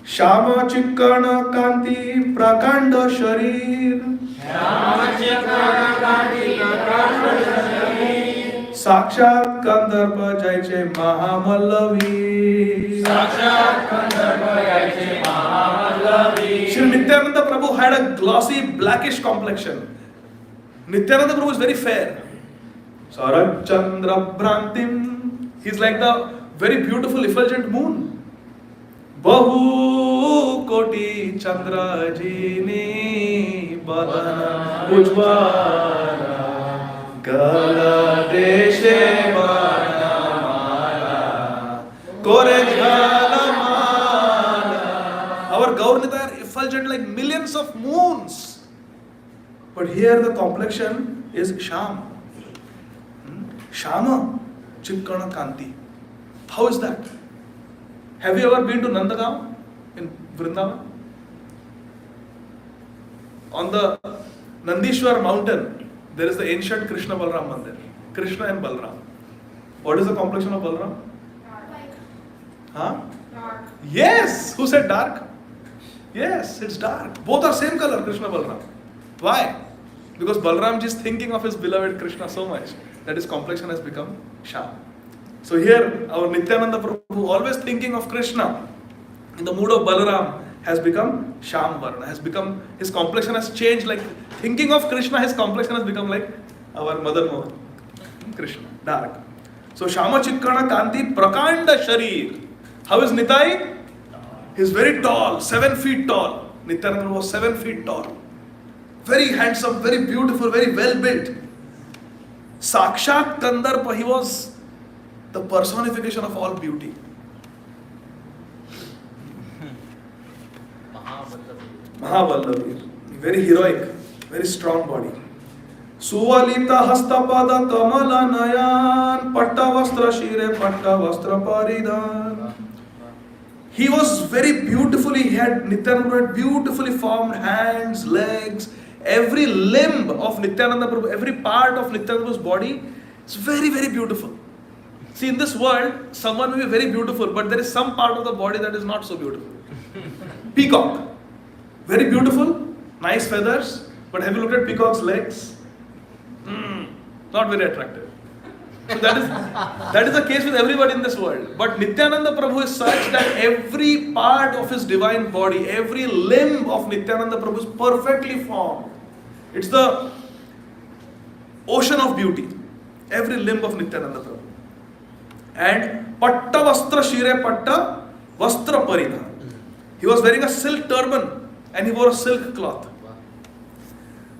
Shama chikkana kanti prakanda sharir. Shama chikkana kanti prakanda sharir. Sakshat kandarpa jaiche mahamallavi. Sakshat kandarpa jaiche mahamallavi. Shri Nityananda Prabhu had a glossy blackish complexion. Nityananda Prabhu is very fair. Sarat Chandra Bhrantim. He's like the very beautiful effulgent moon. Bahu Koti Chandra Jini Badana Ujvara Gala Deshe Banamala Kore Jhalamala. Our Gaurnita are effulgent like millions of moons. But here the complexion is Sham. Shama Chikkana Kanti. How is that? Have you ever been to Nandagaon in Vrindavan? On the Nandishwar mountain, there is the ancient Krishna Balram Mandir. Krishna and Balram. What is the complexion of Balram? Huh? Dark. Yes! Who said dark? Yes, it's dark. Both are same color, Krishna Balram. Why? Because Balram is thinking of his beloved Krishna so much that his complexion has become Sham. So here, our Nityananda Prabhu, always thinking of Krishna, in the mood of Balaram, has become Sham Varna, has become, his complexion has changed, like thinking of Krishna, his complexion has become like our Madan Mohan, Krishna, dark. So Shama Chikkana Kanti Prakanda Sharir. How is Nitai? He's very tall, 7 feet tall. Nityananda was 7 feet tall. Very handsome, very beautiful, very well built. Sakshat Kandarpa, he was the personification of all beauty. Mahavallavi. Very heroic, very strong body. Suvalita Hastapada Kamala Nayan Patta Vastra Shire Patta Vastra Paridan. He was very beautifully, Nityananda had beautifully formed hands, legs, every limb of Nityananda Prabhu, every part of Nityananda's body is very, very beautiful. See, in this world, someone may be very beautiful, but there is some part of the body that is not so beautiful. Peacock. Very beautiful, nice feathers, but have you looked at peacock's legs? Not very attractive. So that is the case with everybody in this world. But Nityananda Prabhu is such that every part of his divine body, every limb of Nityananda Prabhu is perfectly formed. It's the ocean of beauty. Every limb of Nityananda Prabhu. And Patta Vastra Shire Patta Vastra Paridha. He was wearing a silk turban and he wore a silk cloth.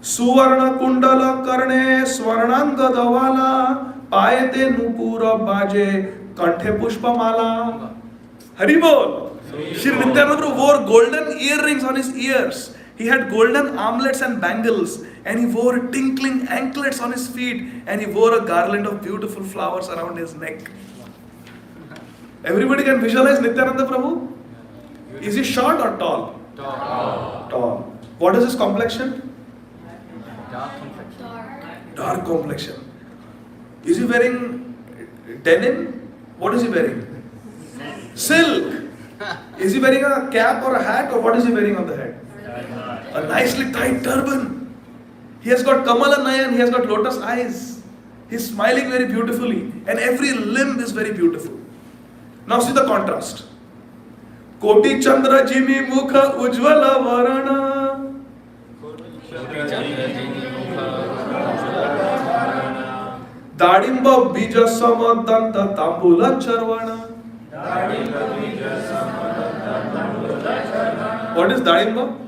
Suvarna Kundala Karne Swarnanga Davala Payate Nupura Baje Kanthe Pushpamala. Haribol. Shri Nityananda Prabhu wore golden earrings on his ears. He had golden armlets and bangles, and he wore tinkling anklets on his feet, and he wore a garland of beautiful flowers around his neck. Everybody can visualize Nityananda Prabhu? Is he short or tall? Tall. What is his complexion? Dark complexion. Is he wearing denim? What is he wearing? Silk. Is he wearing a cap or a hat, or what is he wearing on the head? A nicely tied turban. He has got Kamala Nayan, he has got lotus eyes. He's smiling very beautifully, and every limb is very beautiful. Now see the contrast. Koti Chandra Jimi Mukha Ujvala Varana. Dadimba Bija Samadanta Tambula Charvana. What is Dadimba?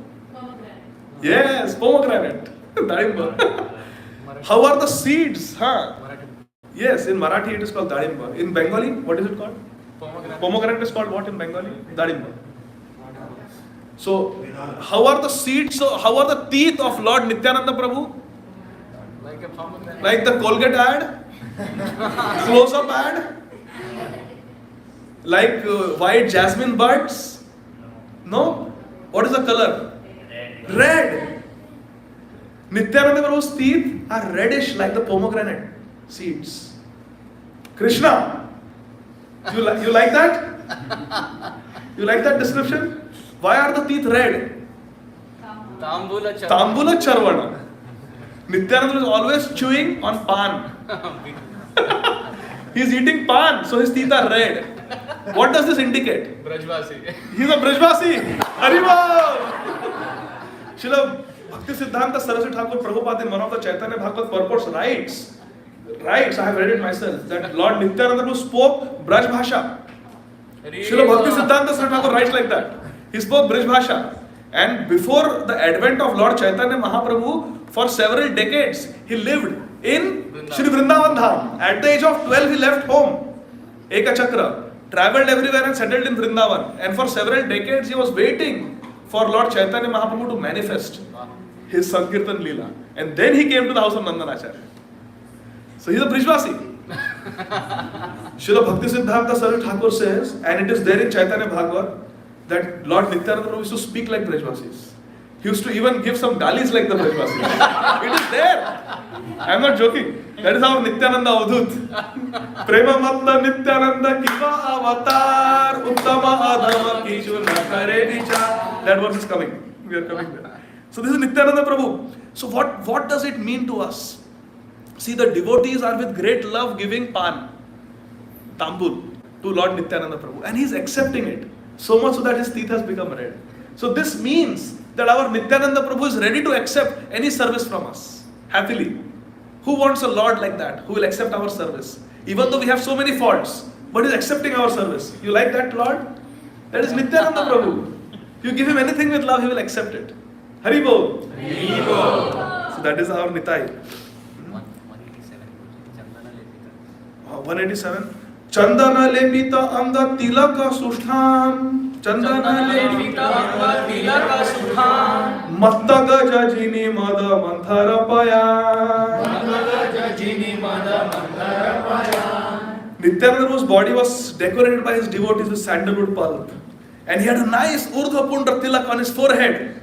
Yes, pomegranate. Dadimba. How are the seeds? Huh? Yes, in Marathi it is called Dadimba. In Bengali, what is it called? Pomegranate is called what in Bengali? Dadimba. So, how are the seeds? So, how are the teeth of Lord Nityananda Prabhu? Like a pomegranate. Like the Colgate ad? Close-up ad? Like white jasmine buds? No? What is the color? Red. Nityananda Prabhu's teeth are reddish like the pomegranate seeds. Krishna, you like that? You like that description? Why are the teeth red? Tambula Charvana. Nityananda is always chewing on pan. He is eating pan, so his teeth are red. What does this indicate? Brajvasi. He is a Brajvasi. Haribol. Srila Bhakti Siddhanta Saraswati Thakur Prabhupada in one of the Chaitanya Bhagavad purports writes, I have read it myself, that Lord Nityananda Prabhu spoke Braj Bhasha. Srila Bhakti Siddhanta Saraswati Thakur writes like that. He spoke Braj Bhasha. And before the advent of Lord Chaitanya Mahaprabhu, for several decades, he lived in Shri Vrindavan Dham. At the age of 12, he left home. Eka Chakra. Traveled everywhere and settled in Vrindavan. And for several decades, he was waiting for Lord Chaitanya Mahaprabhu to manifest his Sankirtan Leela. And then he came to the house of Nandanacharya. So he's a Brijvasi. Srila Bhakti Siddhanta Saraswati Thakur says, and it is there in Chaitanya Bhagavat, that Lord Nityananda Prabhu used to speak like Brajvasis. He used to even give some galis like the Brajvasis. It is there. I am not joking. That is our Nityananda Avadhut. Prema Matla Nityananda Kiva Avatar Uttama Adhama Kichu Nakare Vichar. That verse is coming. We are coming there. So this is Nityananda Prabhu. So what does it mean to us? See, the devotees are with great love giving pan, tambul, to Lord Nityananda Prabhu. And he is accepting it. So much so that his teeth has become red. So this means that our Nityananda Prabhu is ready to accept any service from us. Happily. Who wants a Lord like that? Who will accept our service? Even though we have so many faults, but he is accepting our service. You like that Lord? That is Nityananda Prabhu. You give him anything with love, he will accept it. Haribol. Haribol. So that is our Nitai. 187. Chandana lepita anga tilaka sustham. Chandana lepita anga tilaka sustham. Mattaga jajini mada manthara paya. Mattaga jajini mada manthara paya. Nityananda Prabhu's body was decorated by his devotees with sandalwood pulp. And he had a nice urdhva pundra tilak on his forehead.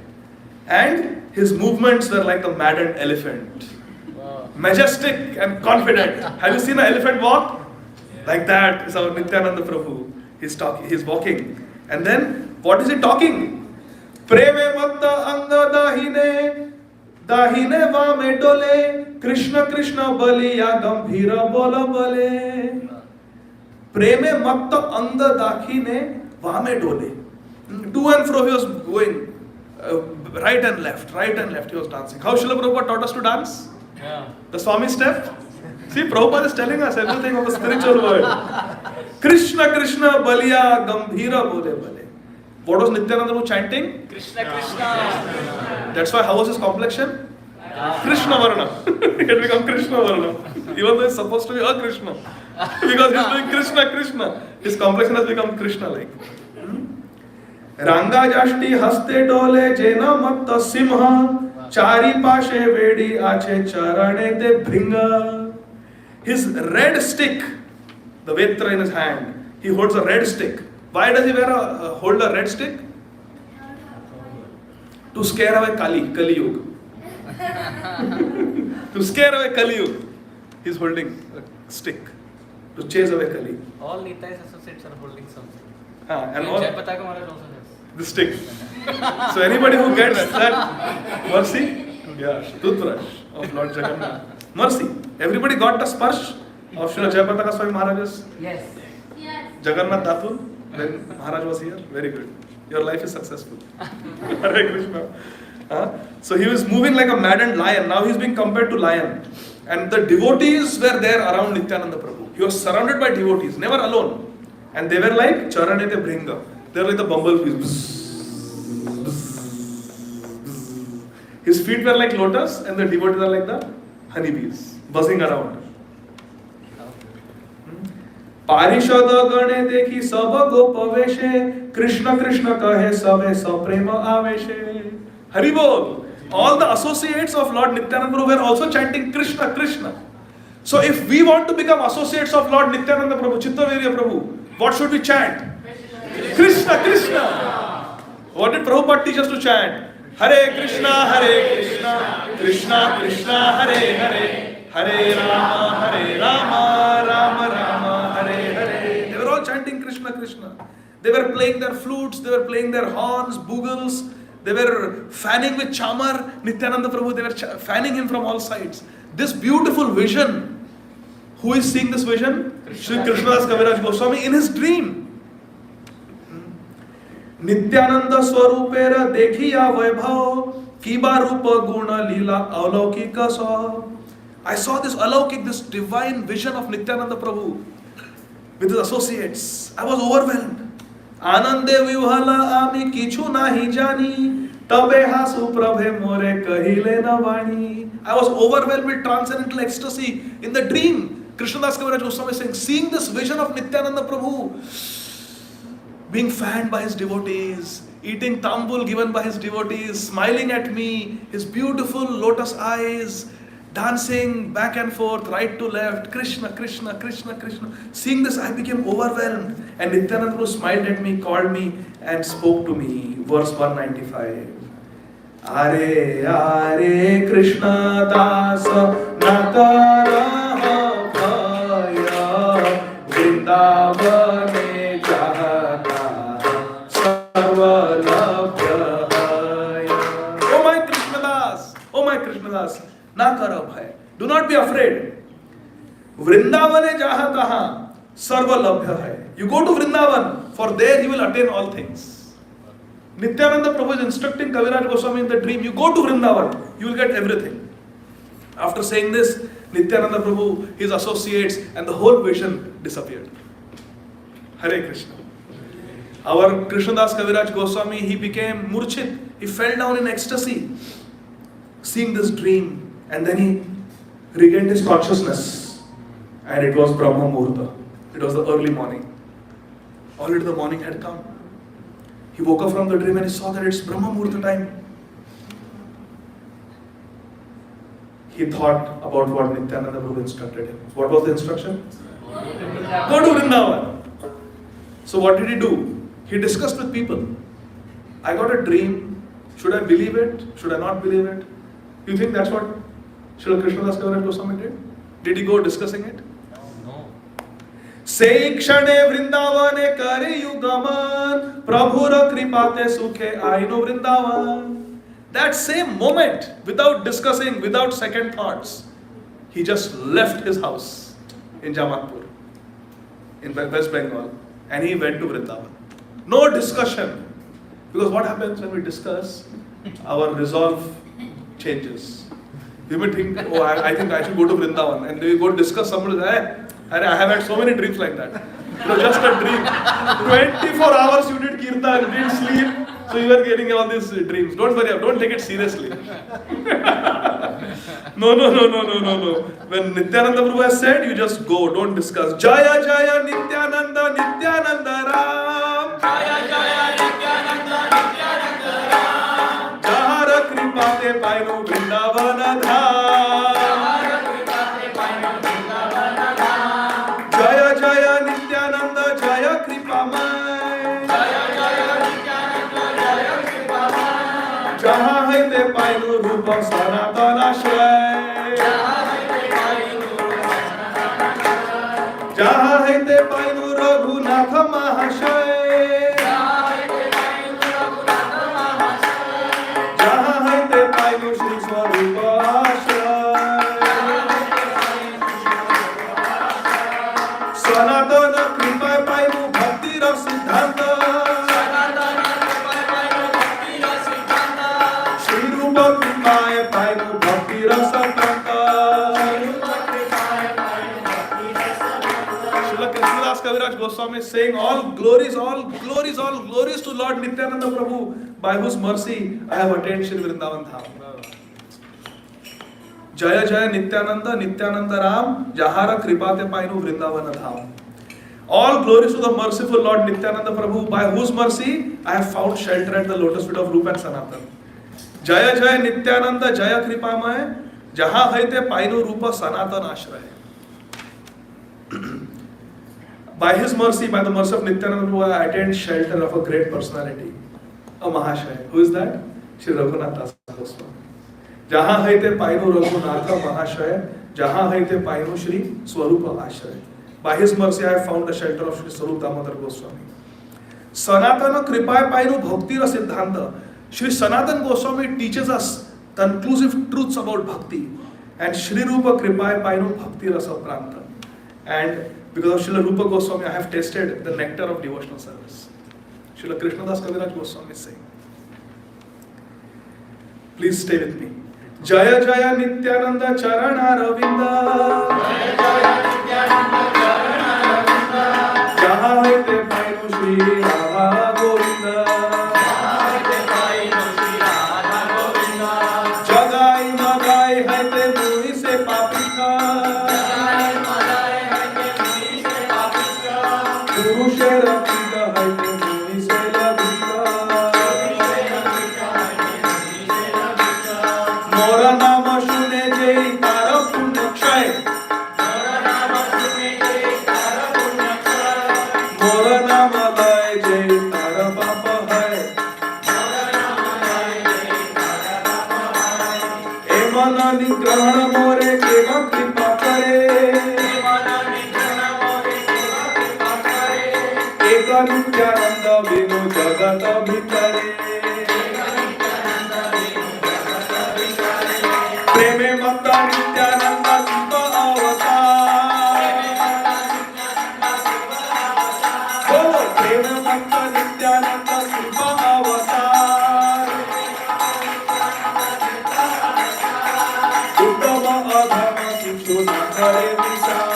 And his movements were like a maddened elephant. Wow. Majestic and confident. Have you seen an elephant walk? Like that is our Nityananda Prabhu. He's walking. And then, what is he talking? Preme matta anga dahine दाहिने वामे डोले, कृष्ण कृष्ण बलिया गंभीर बोल बोले, प्रेमे मत्त अंग दाखिने वामे डोले. To and fro he was going, right and left he was dancing. How Srila Prabhupada taught us to dance? Yeah. The Swami step. See, Prabhupada is telling us everything of the spiritual world. Krishna Krishna baliya gambhira bole bole. What was Nityananda Prabhu chanting? Krishna Krishna. That's why how was his complexion? Krishna Varna. He had become Krishna Varna. Even though he's supposed to be a Krishna. Because he's doing Krishna Krishna. His complexion has become Krishna like. Ranga Jashti haste dole jena matta simha, chari pashe vedi ache charane te bringa. His red stick, the Vetra in his hand, he holds a red stick. Why does he hold a red stick? To scare away Kali Yuga. To scare away Kali Yuga. He's holding a stick to chase away Kali. All Nitai's associates are holding something. And all Jayapataka Maharaj also has. the stick. So anybody who gets that mercy, yeah, toothbrush of Lord Jagannath. Mercy. Everybody got the sparsh of Srila Jayapataka Swami Maharaj's Yes. Jagannath Datul when Maharaj was here. Very good. Your life is successful. Hare Krishna. So he was moving like a maddened lion. Now he's being compared to lion. And the devotees were there around Nityananda Prabhu. He was surrounded by devotees, never alone. And they were like Charanete Bringa. They were like the bumblebees. His feet were like lotus and the devotees are like the honeybees, buzzing around. पारिषद गणे देखी सब गोप वेशे, कृष्ण कृष्ण कहे सबे सप्रेम आवेशे. Hari Bol. All the associates of Lord Nityananda Prabhu were also chanting Krishna Krishna. So if we want to become associates of Lord Nityananda Prabhu, Chittavirya Prabhu, what should we chant? Krishna Krishna. What did Prabhupada teach us to chant? Hare Krishna, Krishna Krishna, Hare Hare, Hare Rama, Rama Rama, Hare Hare. They were all chanting Krishna Krishna. They were playing their flutes, they were playing their horns, bugles. They were fanning with chamar Nityananda Prabhu. They were fanning him from all sides. This beautiful vision. Who is seeing this vision? Shri Krishnadas Kaviraj Goswami in his dream. Nityananda Swarupera dekhiya vaibhav, kiba rupa guna lila alaukika sa. I saw this alaukik, this divine vision of Nityananda Prabhu with his associates. I was overwhelmed. Anande vivhala ami kichu nahi jani, tabe hasu prabhe more kahile na vani. I was overwhelmed with transcendental ecstasy in the dream. Krishnadas Kaviraj Goswami is saying, seeing this vision of Nityananda Prabhu being fanned by his devotees, eating tambul given by his devotees, smiling at me, his beautiful lotus eyes, dancing back and forth, right to left, Krishna, Krishna, Krishna, Krishna. Seeing this, I became overwhelmed. And Nityananda Prabhu smiled at me, called me, and spoke to me. Verse 195. Are, are, Krishna Dāsa, Nakara bhaya, Vrindavane jahata, sarva labhya haya. Oh my Krishna Das, oh my Krishna Das. Na kara bhai. Do not be afraid. Vrindavane jahataha sarva labhya hai. You go to Vrindavan, for there you will attain all things. Nityananda Prabhu is instructing Kaviraj Goswami in the dream, you go to Vrindavan, you will get everything. After saying this, Nityananda Prabhu, his associates, and the whole vision disappeared. Hare Krishna. Our Krishnadas Kaviraj Goswami, he became murchit. He fell down in ecstasy, seeing this dream. And then he regained his consciousness. And it was Brahma Muhurta. It was the early morning. Already the morning had come. He woke up from the dream and he saw that it's Brahma Muhurta time. He thought about what Nityananda Prabhu instructed him. What was the instruction? Go to Vrindavan. So what did he do? He discussed with people. I got a dream. Should I believe it? Should I not believe it? You think that's what Srila Krishnadas Kaviraj Goswami did? Did he go discussing it? No. Se kshane Vrindavane kare yugaman, Prabhura kripate sukhe aino Vrindavan. That same moment, without discussing, without second thoughts, he just left his house in Jamatpur, in West Bengal, and he went to Vrindavan. No discussion. Because what happens when we discuss, our resolve changes. You may think, oh, I think I should go to Vrindavan. And we go discuss, somebody says, hey, I have had so many dreams like that. Just a dream. 24 hours you did kirtan, didn't sleep, so you are getting all these dreams. Don't worry, don't take it seriously. No. When Nityananda Prabhu has said, you just go, don't discuss. Jaya Jaya Nityananda, Nityananda Ram. Jaya Jaya Nityananda, Nityananda Ram. Jahara Kripate Painu Vrindavana Dham. Jahara Kripate Painu Vrindavana Dham. Jaya Jaya Nityananda, Jaya Kripamay. Jaya Jaya Nityananda, Jaya Kripamay. Jaha hai te painu rupa sanatana shray. Jaha hai te painu Raghunath Mahashay. Jaha hai te painu Shri Swarupa Ashray. Sanatana kripa painu bhakti rasiddhanta. Shri Rupa kripa painu bhakti rasakanta. Kaviraj Goswami is saying all glories to Lord Nityananda Prabhu, by whose mercy I have attained Shri Vrindavan Dham. Jaya Jaya Nityananda, Nityananda Ram, Jahara Kripate Painu Vrindavana Dham. All glories to the merciful Lord Nityananda Prabhu, by whose mercy I have found shelter at the lotus feet of Rupa and Sanatan. Jaya Jaya Nityananda, Jaya Kripamaya, Jaha Haite Painu Rupa Sanatan Ashray. By his mercy, by the mercy of Nityananda Prabhu, I attained shelter of a great personality, a Mahashaya. Who is that? Shri Raghunath Dāsa Goswami. Jaha haite painu Raghunatha Mahashaya, Jaha haite painu Shri Swarupa Ashray. By his mercy, I have found the shelter of Shri Swarup Damodar Goswami. Sanatana Kripaya Painu Bhakti Rasiddhanta. Shri Sanatan Goswami teaches us the conclusive truths about bhakti. And Shri Rupa Kripaya Painu Bhakti Rasa Pranta. And because of Srila Rupa Goswami, I have tasted the nectar of devotional service. Srila Krishnadas Kaviraj Goswami is saying. Please stay with me. Jaya Jaya Nityananda Charana Ravinda. Jaya Jaya Nityananda Charana Ravinda. Jaha haite painu Shri Radha Govinda. Jaha haite painu Shri Radha Govinda. Jagai Magai haite muni se papika. Jagai Magai haite muni se papika. Purusha Rapika haite muni se labika. Mora nama shune jai tara punya kshay. Mora nama shune jai tara punya kshay. Mora nama lai jai tara papa hai. Mora nama lai jai tara papa hai. Emana nigrahana more keva kripa kare. Emana nigrahana more keva kripa kare. Eka Nityananda vinu jagata bhitare. Preme Mata Nityananda Siva Avatar. Oh, Preme Mata Nityananda Siva Avatar. Uttama Adhama Sikhu Nakhare Vishar.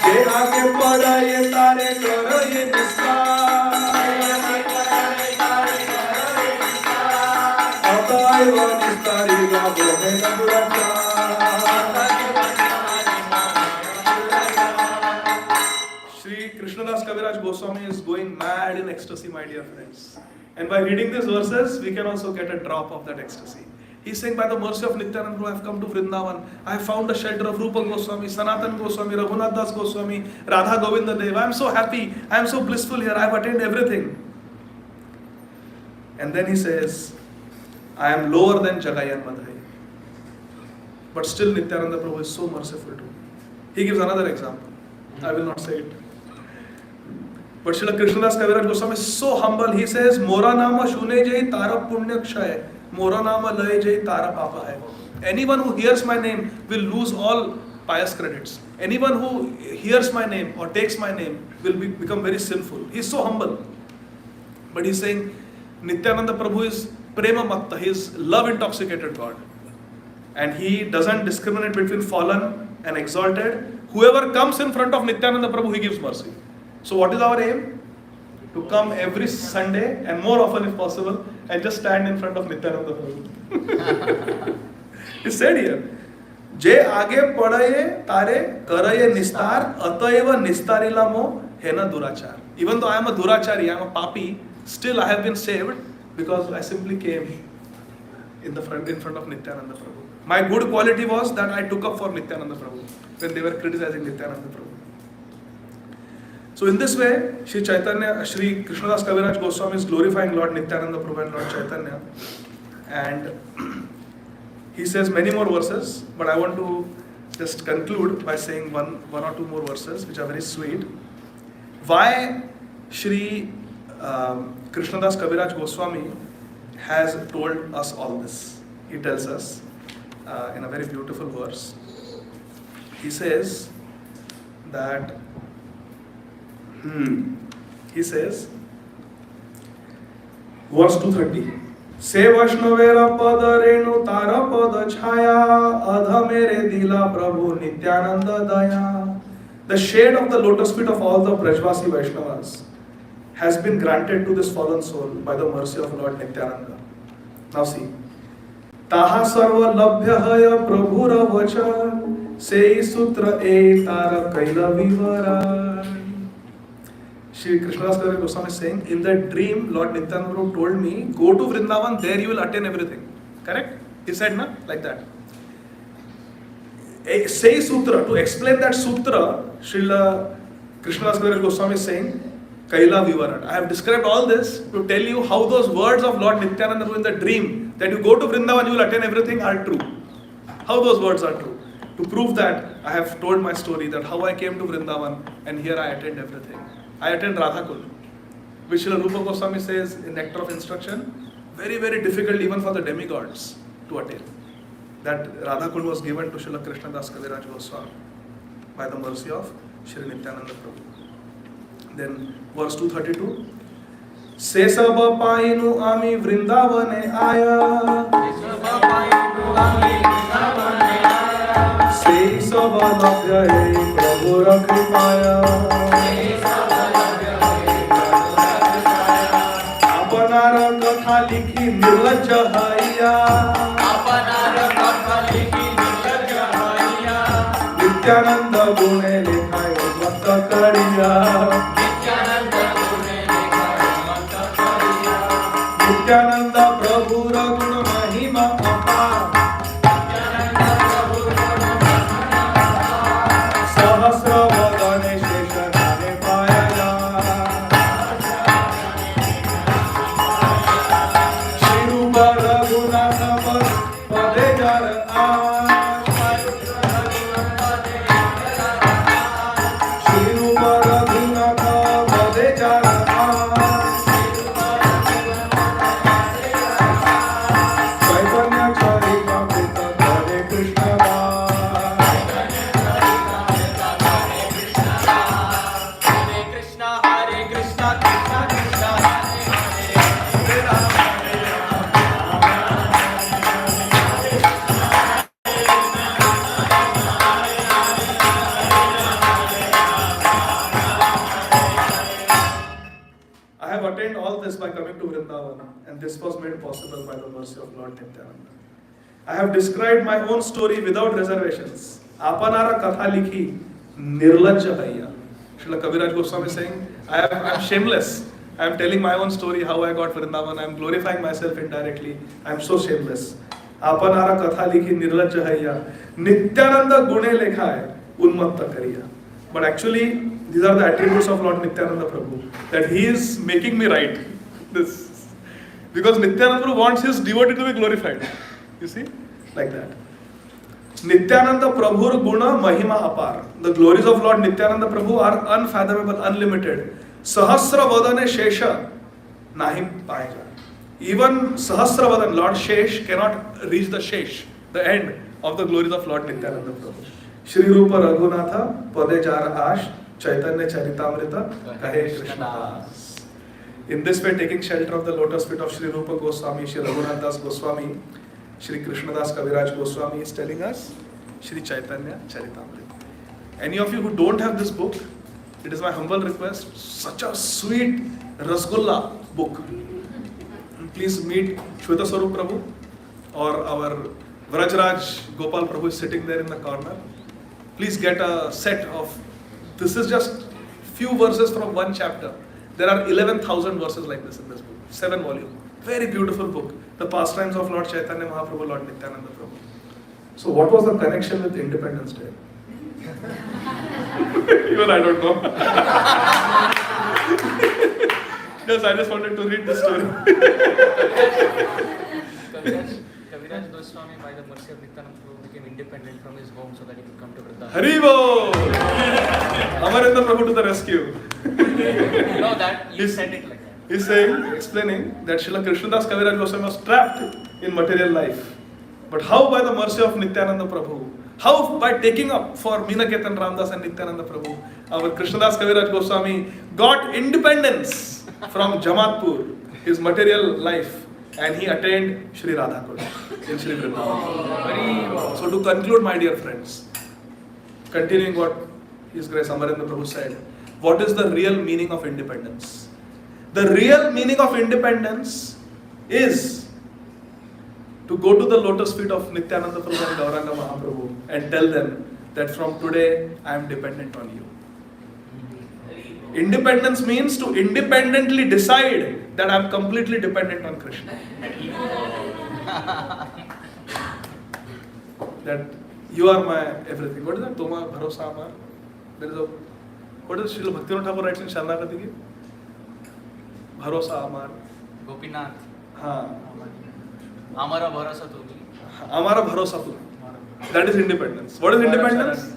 Je aage padaye tare karaye nistar. Shri Krishnadas Kaviraj Goswami is going mad in ecstasy, my dear friends. And by reading these verses, we can also get a drop of that ecstasy. He's saying, by the mercy of Nityananda, I have come to Vrindavan. I have found the shelter of Rupa Goswami, Sanatan Goswami, Raghunath Das Goswami, Radha Govinda Dev. I am so happy. I am so blissful here. I have attained everything. And then he says, I am lower than Jagai and Madhai. But still Nityananda Prabhu is so merciful to me. He gives another example. I will not say it. But Srila Krishnadas Kaviraj Goswami is so humble. He says, Mora nama shune jai tara punya kshay, Mora nama lay jai tara papa hai. Anyone who hears my name will lose all pious credits. Anyone who hears my name or takes my name will become very sinful. He is so humble. But he is saying, Nityananda Prabhu is prema makta, he is love intoxicated God. And he doesn't discriminate between fallen and exalted. Whoever comes in front of Nityananda Prabhu, he gives mercy. So what is our aim? To come every Sunday and more often if possible and just stand in front of Nityananda Prabhu. He said here, Je aage padaye tare karaye nistar ataiva nistarila mo hena durachar. Even though I am a durachari, I am a papi, still I have been saved because I simply came in front of Nityananda Prabhu. My good quality was that I took up for Nityananda Prabhu when they were criticizing Nityananda Prabhu. So in this way, Sri Krishnadas Kaviraj Goswami is glorifying Lord Nityananda Prabhu and Lord Chaitanya. And he says many more verses, but I want to just conclude by saying one or two more verses which are very sweet. Why Sri Krishnadas Kaviraj Goswami has told us all this? He tells us in a very beautiful verse. He says that he says, verse 230, Se Vaishnavera pada renu tara pada chhaya adha mere dila Prabhu Nityananda daya. The shade of the lotus feet of all the Brajvasi Vaishnavas has been granted to this fallen soul by the mercy of Lord Nityananda. Now see, Taha sarva labhyahaya prabhura vachan sei sutra e tara kaila vivara. Shri Krishnadas Kaviraj Goswami is saying, in the dream, Lord Nityananda Prabhu told me, go to Vrindavan, there you will attain everything. Correct? He said, na? Like that. Say sutra, to explain that sutra, Srila Krishnadas Kaviraj Goswami is saying, Kaila Vivarat. I have described all this to tell you how those words of Lord Nityananda Prabhu in the dream, that you go to Vrindavan, you will attain everything, are true. How those words are true. To prove that, I have told my story, that how I came to Vrindavan and here I attained everything. I attend Radhakul, which Srila Rupa Goswami says in Nectar of Instruction, very, very difficult even for the demigods to attain. That Radhakul was given to Srila Krishnadas Kaviraj Goswami by the mercy of Sri Nityananda Prabhu. Then verse 232, Se saba painu ami vrindavane aya, Se saba labhya hai prabhura kripaya. Apanar katha likhi nirlajja haiya, Nityananda gune lekhayo matta kariya. Nityananda Prabhu Raguna Mahima Apar, Sahasra Vadane Sheshanane Payaya, Shirupa Raghunatha Pade Jara Shirupa Raghunatha Pade Jara by coming to Vrindavan, and this was made possible by the mercy of Lord Nityananda. I have described my own story without reservations. Apanara katha likhi nirlajja haiya. Srila Kaviraj Goswami is saying, I am shameless. I am telling my own story, how I got Vrindavan. I am glorifying myself indirectly. I am so shameless. Apanara katha likhi nirlajja haiya. Nityananda gune lekha hai unmatta kariya. But actually, these are the attributes of Lord Nityananda Prabhu, that he is making me write this. Because Nityananda Prabhu wants his devotee to be glorified. You see? Like that. Nityananda Prabhur Guna Mahima Apar. The glories of Lord Nityananda Prabhu are unfathomable, unlimited. Sahasravadane Shesha Nahi Paega. Even Sahasravadan, Lord Shesh, cannot reach the Shesh, the end of the glories of Lord Nityananda Prabhu. Shri Rupa Raghunatha, Pade Jara Ash, Chaitanya Charitamrita, Kahe Krishna Das. In this way, taking shelter of the lotus feet of Shri Rupa Goswami, Shri Raghunath Das Goswami, Shri Krishnadas Kaviraj Goswami is telling us Shri Chaitanya Charitamrita. Any of you who don't have this book, it is my humble request, such a sweet Rasgulla book. Please meet Shweta Swarup Prabhu or our Vrajraj Gopal Prabhu is sitting there in the corner. Please get a set of, this is just few verses from one chapter. There are 11,000 verses like this in this book, 7 volumes. Very beautiful book. The pastimes of Lord Chaitanya Mahaprabhu, Lord Nityananda Prabhu. So what was the connection with Independence Day? Even I don't know. Yes, I just wanted to read the story. Kaviraj Goswami, by the mercy of Nityananda Prabhu, became independent from his home so that he could come to Gadādhara. Haribo! Amarendra Prabhu to the rescue. No, that you said it like that. He's saying, explaining that Srila Krishnadas Kaviraj Goswami was trapped in material life. But how by the mercy of Nityananda Prabhu, how by taking up for Meenaketan Ramdas and Nityananda Prabhu, our Krishnadas Kaviraj Goswami got independence from Jamatpur, his material life, and he attained Sri Radhakund in Sri Vrindavan. So to conclude, my dear friends, continuing what His Grace Amarendra Prabhu said, what is the real meaning of independence? The real meaning of independence is to go to the lotus feet of Nityananda Prabhu and Gauranga Mahaprabhu and tell them that from today I am dependent on you. Independence means to independently decide that I am completely dependent on Krishna. That you are my everything. What is that? Toma Bharosa Amar. There is a, what is Srila Bhaktivinoda Thakur writes in Sharanagati Ki? Bharosa Amar. Gopinath. Haan. Amara Bharasa Tumi. Amara Bharosa Tumi. That is independence. What is independence?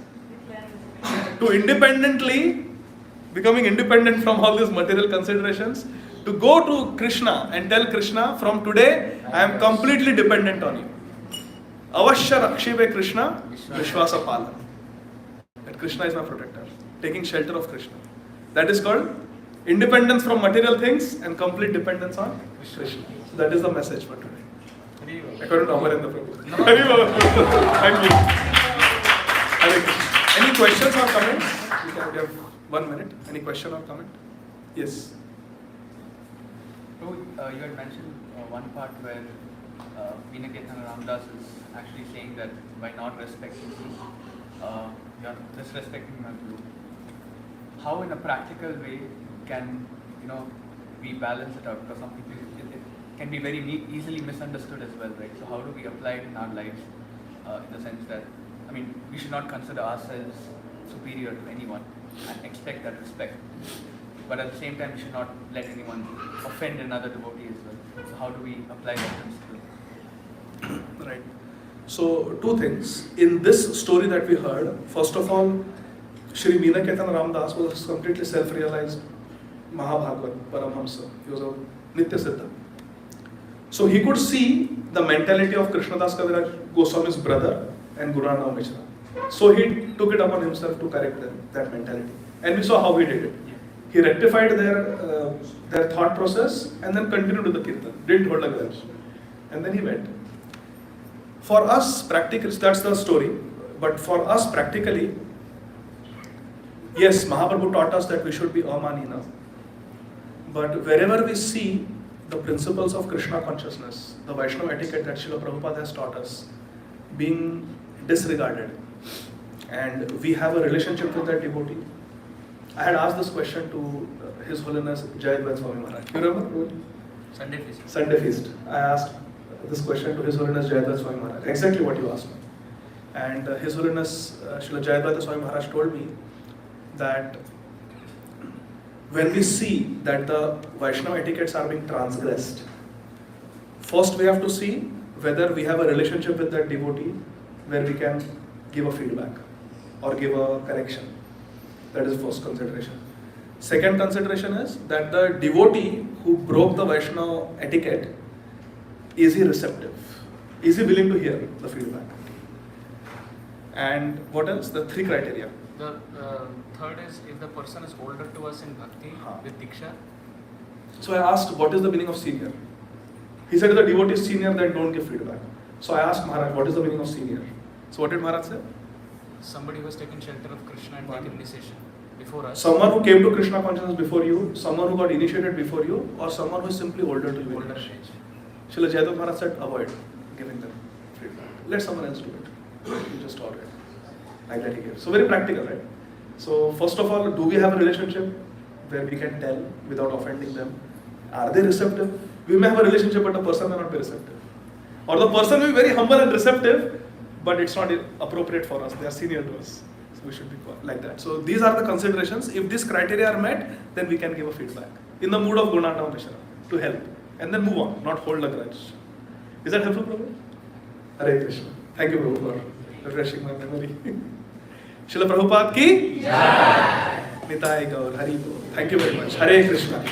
To independently, becoming independent from all these material considerations, to go to Krishna and tell Krishna, from today I am completely dependent on you. Avashya Rakshive Krishna Vishwasa Palan. That Krishna is my protector. Taking shelter of Krishna. That is called independence from material things and complete dependence on Krishna. So that is the message for today. According to Amarendra Prabhu. Thank you. Hare Krishna. Any questions or comments? We have 1 minute. Any question or comment? Yes. Prabhu, you had mentioned one part where Meenaketan Ramdas is actually saying that by not respecting him, you are disrespecting my guru. How in a practical way can we balance it out? Because some people it can be very easily misunderstood as well, right? So how do we apply it in our lives in the sense that, I mean, we should not consider ourselves superior to anyone and expect that respect. But at the same time, we should not let anyone offend another devotee as well. So how do we apply that principle? Right. So, two things. In this story that we heard, first of all, Shri Meenaketan Ramdas was a completely self-realized Mahabhagavat Paramhamsa. He was a Nitya Siddha. So he could see the mentality of Krishnadas Kaviraj Goswami's brother and Guru Nanak Mishra. So he took it upon himself to correct them, that mentality. And we saw how he did it. He rectified their thought process and then continued with the kirtan. Didn't hold a grudge. And then he went. For us, practically, that's the story. But for us, practically, yes, Mahaprabhu taught us that we should be amanina. But wherever we see the principles of Krishna consciousness, the Vaishnava etiquette that Srila Prabhupada has taught us, being disregarded, and we have a relationship with that devotee. I had asked this question to His Holiness Jayadvaita Swami Maharaj. You remember? Sunday feast. Sunday feast. I asked this question to His Holiness Jayadvaita Swami Maharaj. Exactly what you asked me. And His Holiness Srila Jayadvaita Swami Maharaj told me that when we see that the Vaishnava etiquettes are being transgressed, first we have to see whether we have a relationship with that devotee where we can give a feedback or give a correction. That is first consideration. Second consideration is that the devotee who broke the Vaishnava etiquette, is he receptive? Is he willing to hear the feedback? And what else? The three criteria. The third is if the person is older to us in bhakti with diksha. So I asked, what is the meaning of senior? He said, if the devotee is senior, then don't give feedback. So I asked Maharaj, what is the meaning of senior? So what did Maharaj say? Somebody who has taken shelter of Krishna and taken initiation before us. Someone who came to Krishna consciousness before you, someone who got initiated before you, or someone who is simply older to you. Older age. Srila Jayadeva Maharaj said, avoid giving them feedback. Let someone else do it. You just tolerate. Like that he gives. So very practical, right? So first of all, do we have a relationship where we can tell without offending them? Are they receptive? We may have a relationship but the person may not be receptive. Or the person may be very humble and receptive, but it's not appropriate for us. They are senior to us. So we should be like that. So these are the considerations. If these criteria are met, then we can give a feedback. In the mood of Gunata Mishra, to help. And then move on, not hold a grudge. Is that helpful, Prabhu? Hare Krishna. Thank you, Prabhu, for refreshing my memory. Srila Prabhupada ki Jai. Nitai Gaur, Hari Bol. Thank you very much. Hare Krishna.